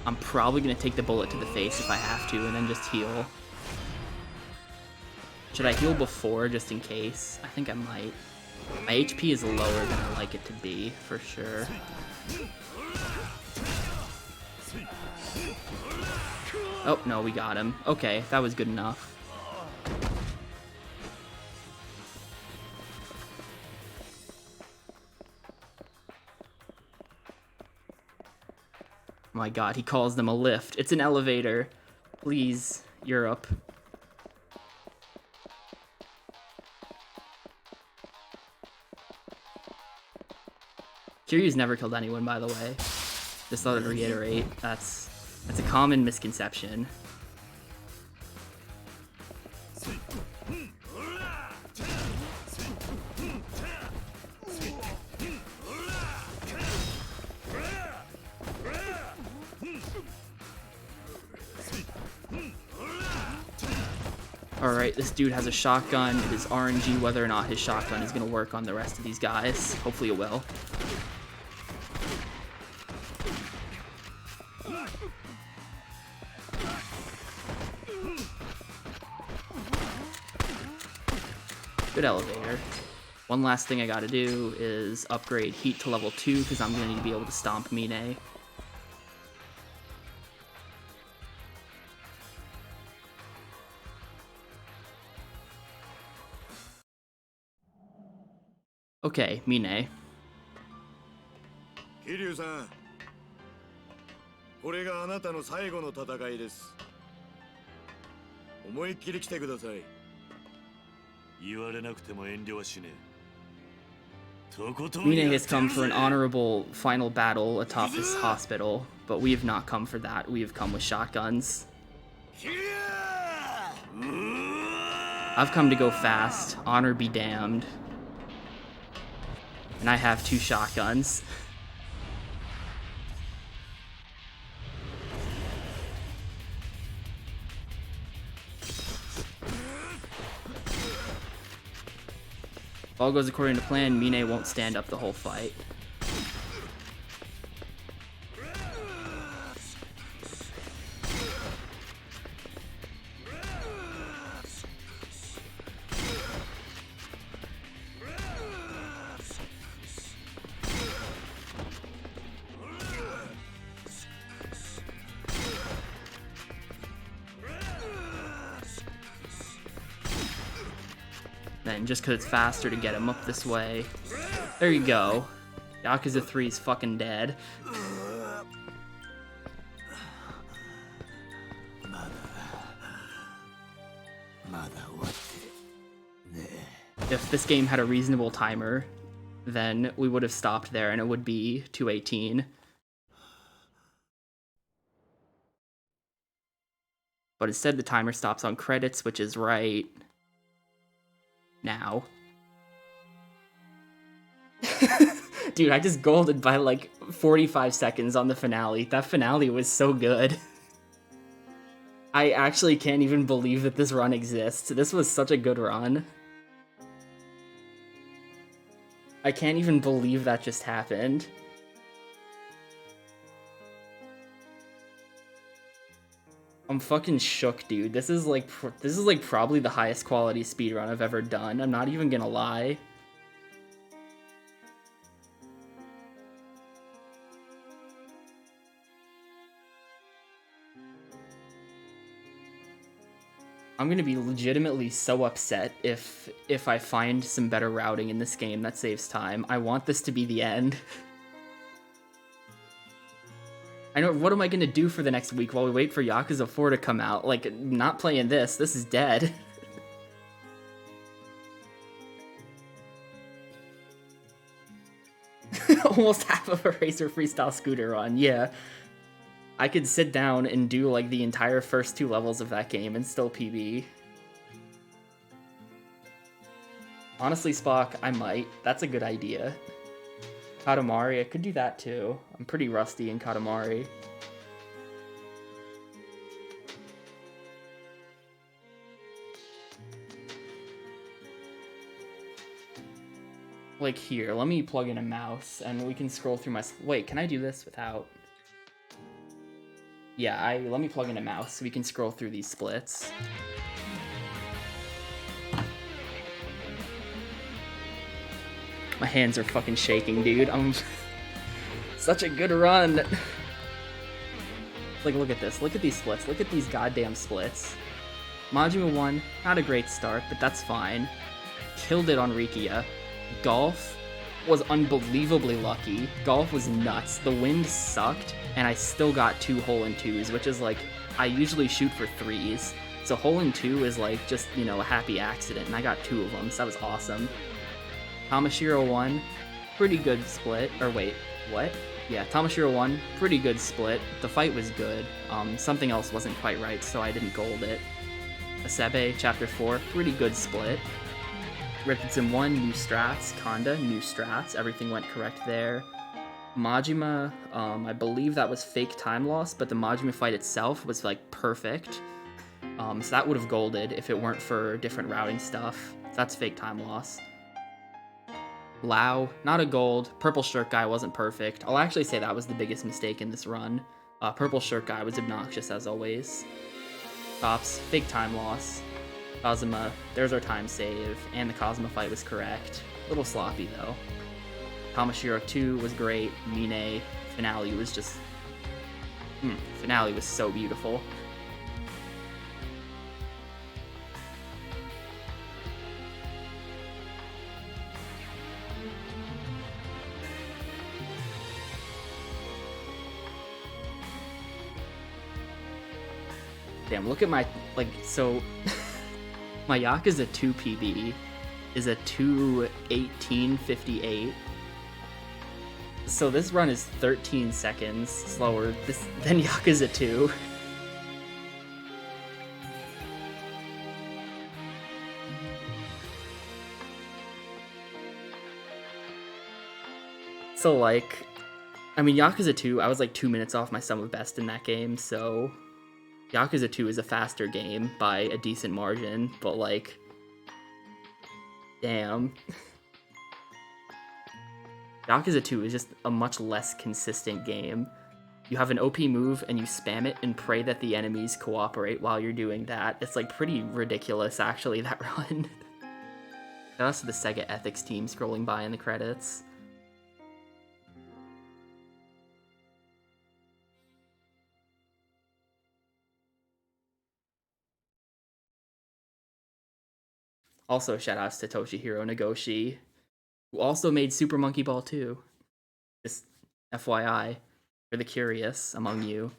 I'm probably gonna take the bullet to the face if I have to, and then just heal. Should I heal before, just in case? I think I might. My HP is lower than I like it to be, for sure. Oh, no, we got him. Okay, that was good enough. My god, he calls them a lift. It's an elevator. Please, Europe. Kiryu's never killed anyone, by the way. Just thought I'd reiterate. That's a common misconception. Alright, this dude has a shotgun. It is RNG whether or not his shotgun is going to work on the rest of these guys. Hopefully it will. Good elevator. One last thing I gotta do is upgrade heat to level 2 because I'm gonna need to be able to stomp Mine. Okay, Mine. Kiryu-san, これがあなたの最後の戦いです。思いっきり来てください。言われなくても遠慮はしねえ。Mine has come for an honorable final battle atop this hospital, but we have not come for that. We have come with shotguns. I've come to go fast, honor be damned. And I have 2 shotguns. If all goes according to plan, Mine won't stand up the whole fight. Then just because it's faster to get him up this way. There you go. Yakuza 3 is fucking dead. If this game had a reasonable timer, then we would have stopped there and it would be 2:18. But instead the timer stops on credits, which is right now. Dude, I just golded by like 45 seconds on the finale. That finale was so good. I actually can't even believe that this run exists. This was such a good run. I can't even believe that just happened. I'm fucking shook, dude. This is like probably the highest quality speedrun I've ever done. I'm not even gonna lie. I'm gonna be legitimately so upset if I find some better routing in this game that saves time. I want this to be the end. I know, what am I gonna do for the next week while we wait for Yakuza 4 to come out? Like, not playing this. This is dead. Almost half of a Racer Freestyle Scooter run, yeah. I could sit down and do, like, the entire first 2 levels of that game and still PB. Honestly, Spock, I might. That's a good idea. Katamari, I could do that too. I'm pretty rusty in Katamari. Like here, let me plug in a mouse and we can scroll through my... Wait, can I do this without... Yeah, let me plug in a mouse so we can scroll through these splits. My hands are fucking shaking, dude. I'm such a good run. Like, look at this. Look at these splits. Look at these goddamn splits. Majima 1, not a great start, but that's fine. Killed it on Rikia. Golf was unbelievably lucky. Golf was nuts. The wind sucked, and I still got 2 hole-in-2s, which is like, I usually shoot for 3s. So hole-in-2 is like just, you know, a happy accident, and I got 2 of them, so that was awesome. Tamashiro 1, pretty good split. Or wait, what? Yeah, Tamashiro 1, pretty good split. The fight was good. Something else wasn't quite right, so I didn't gold it. Asebe, Chapter 4, pretty good split. Richardson 1, new strats. Kanda, new strats. Everything went correct there. Majima, I believe that was fake time loss, but the Majima fight itself was like perfect. So that would have golded if it weren't for different routing stuff. So that's fake time loss. Lao, not a gold. Purple shirt guy wasn't perfect. I'll actually say that was the biggest mistake in this run. Purple shirt guy was obnoxious as always. Tops, fake time loss. Kazuma, there's our time save, and the Kazuma fight was correct. A little sloppy though. Tamashiro 2 was great. Mine, finale was just... finale was so beautiful. Damn, look at my, like, so, my Yakuza 2 PB is a 2:18:58. So this run is 13 seconds slower than Yakuza 2. So, like, I mean, Yakuza 2, I was like 2 minutes off my sum of best in that game, so... Yakuza 2 is a faster game by a decent margin, but like, damn. Yakuza 2 is just a much less consistent game. You have an OP move and you spam it and pray that the enemies cooperate while you're doing that. It's like pretty ridiculous, actually, that run. Shout out to the Sega Ethics team scrolling by in the credits. Also, shoutouts to Toshihiro Nagoshi, who also made Super Monkey Ball 2. Just FYI, for the curious among you.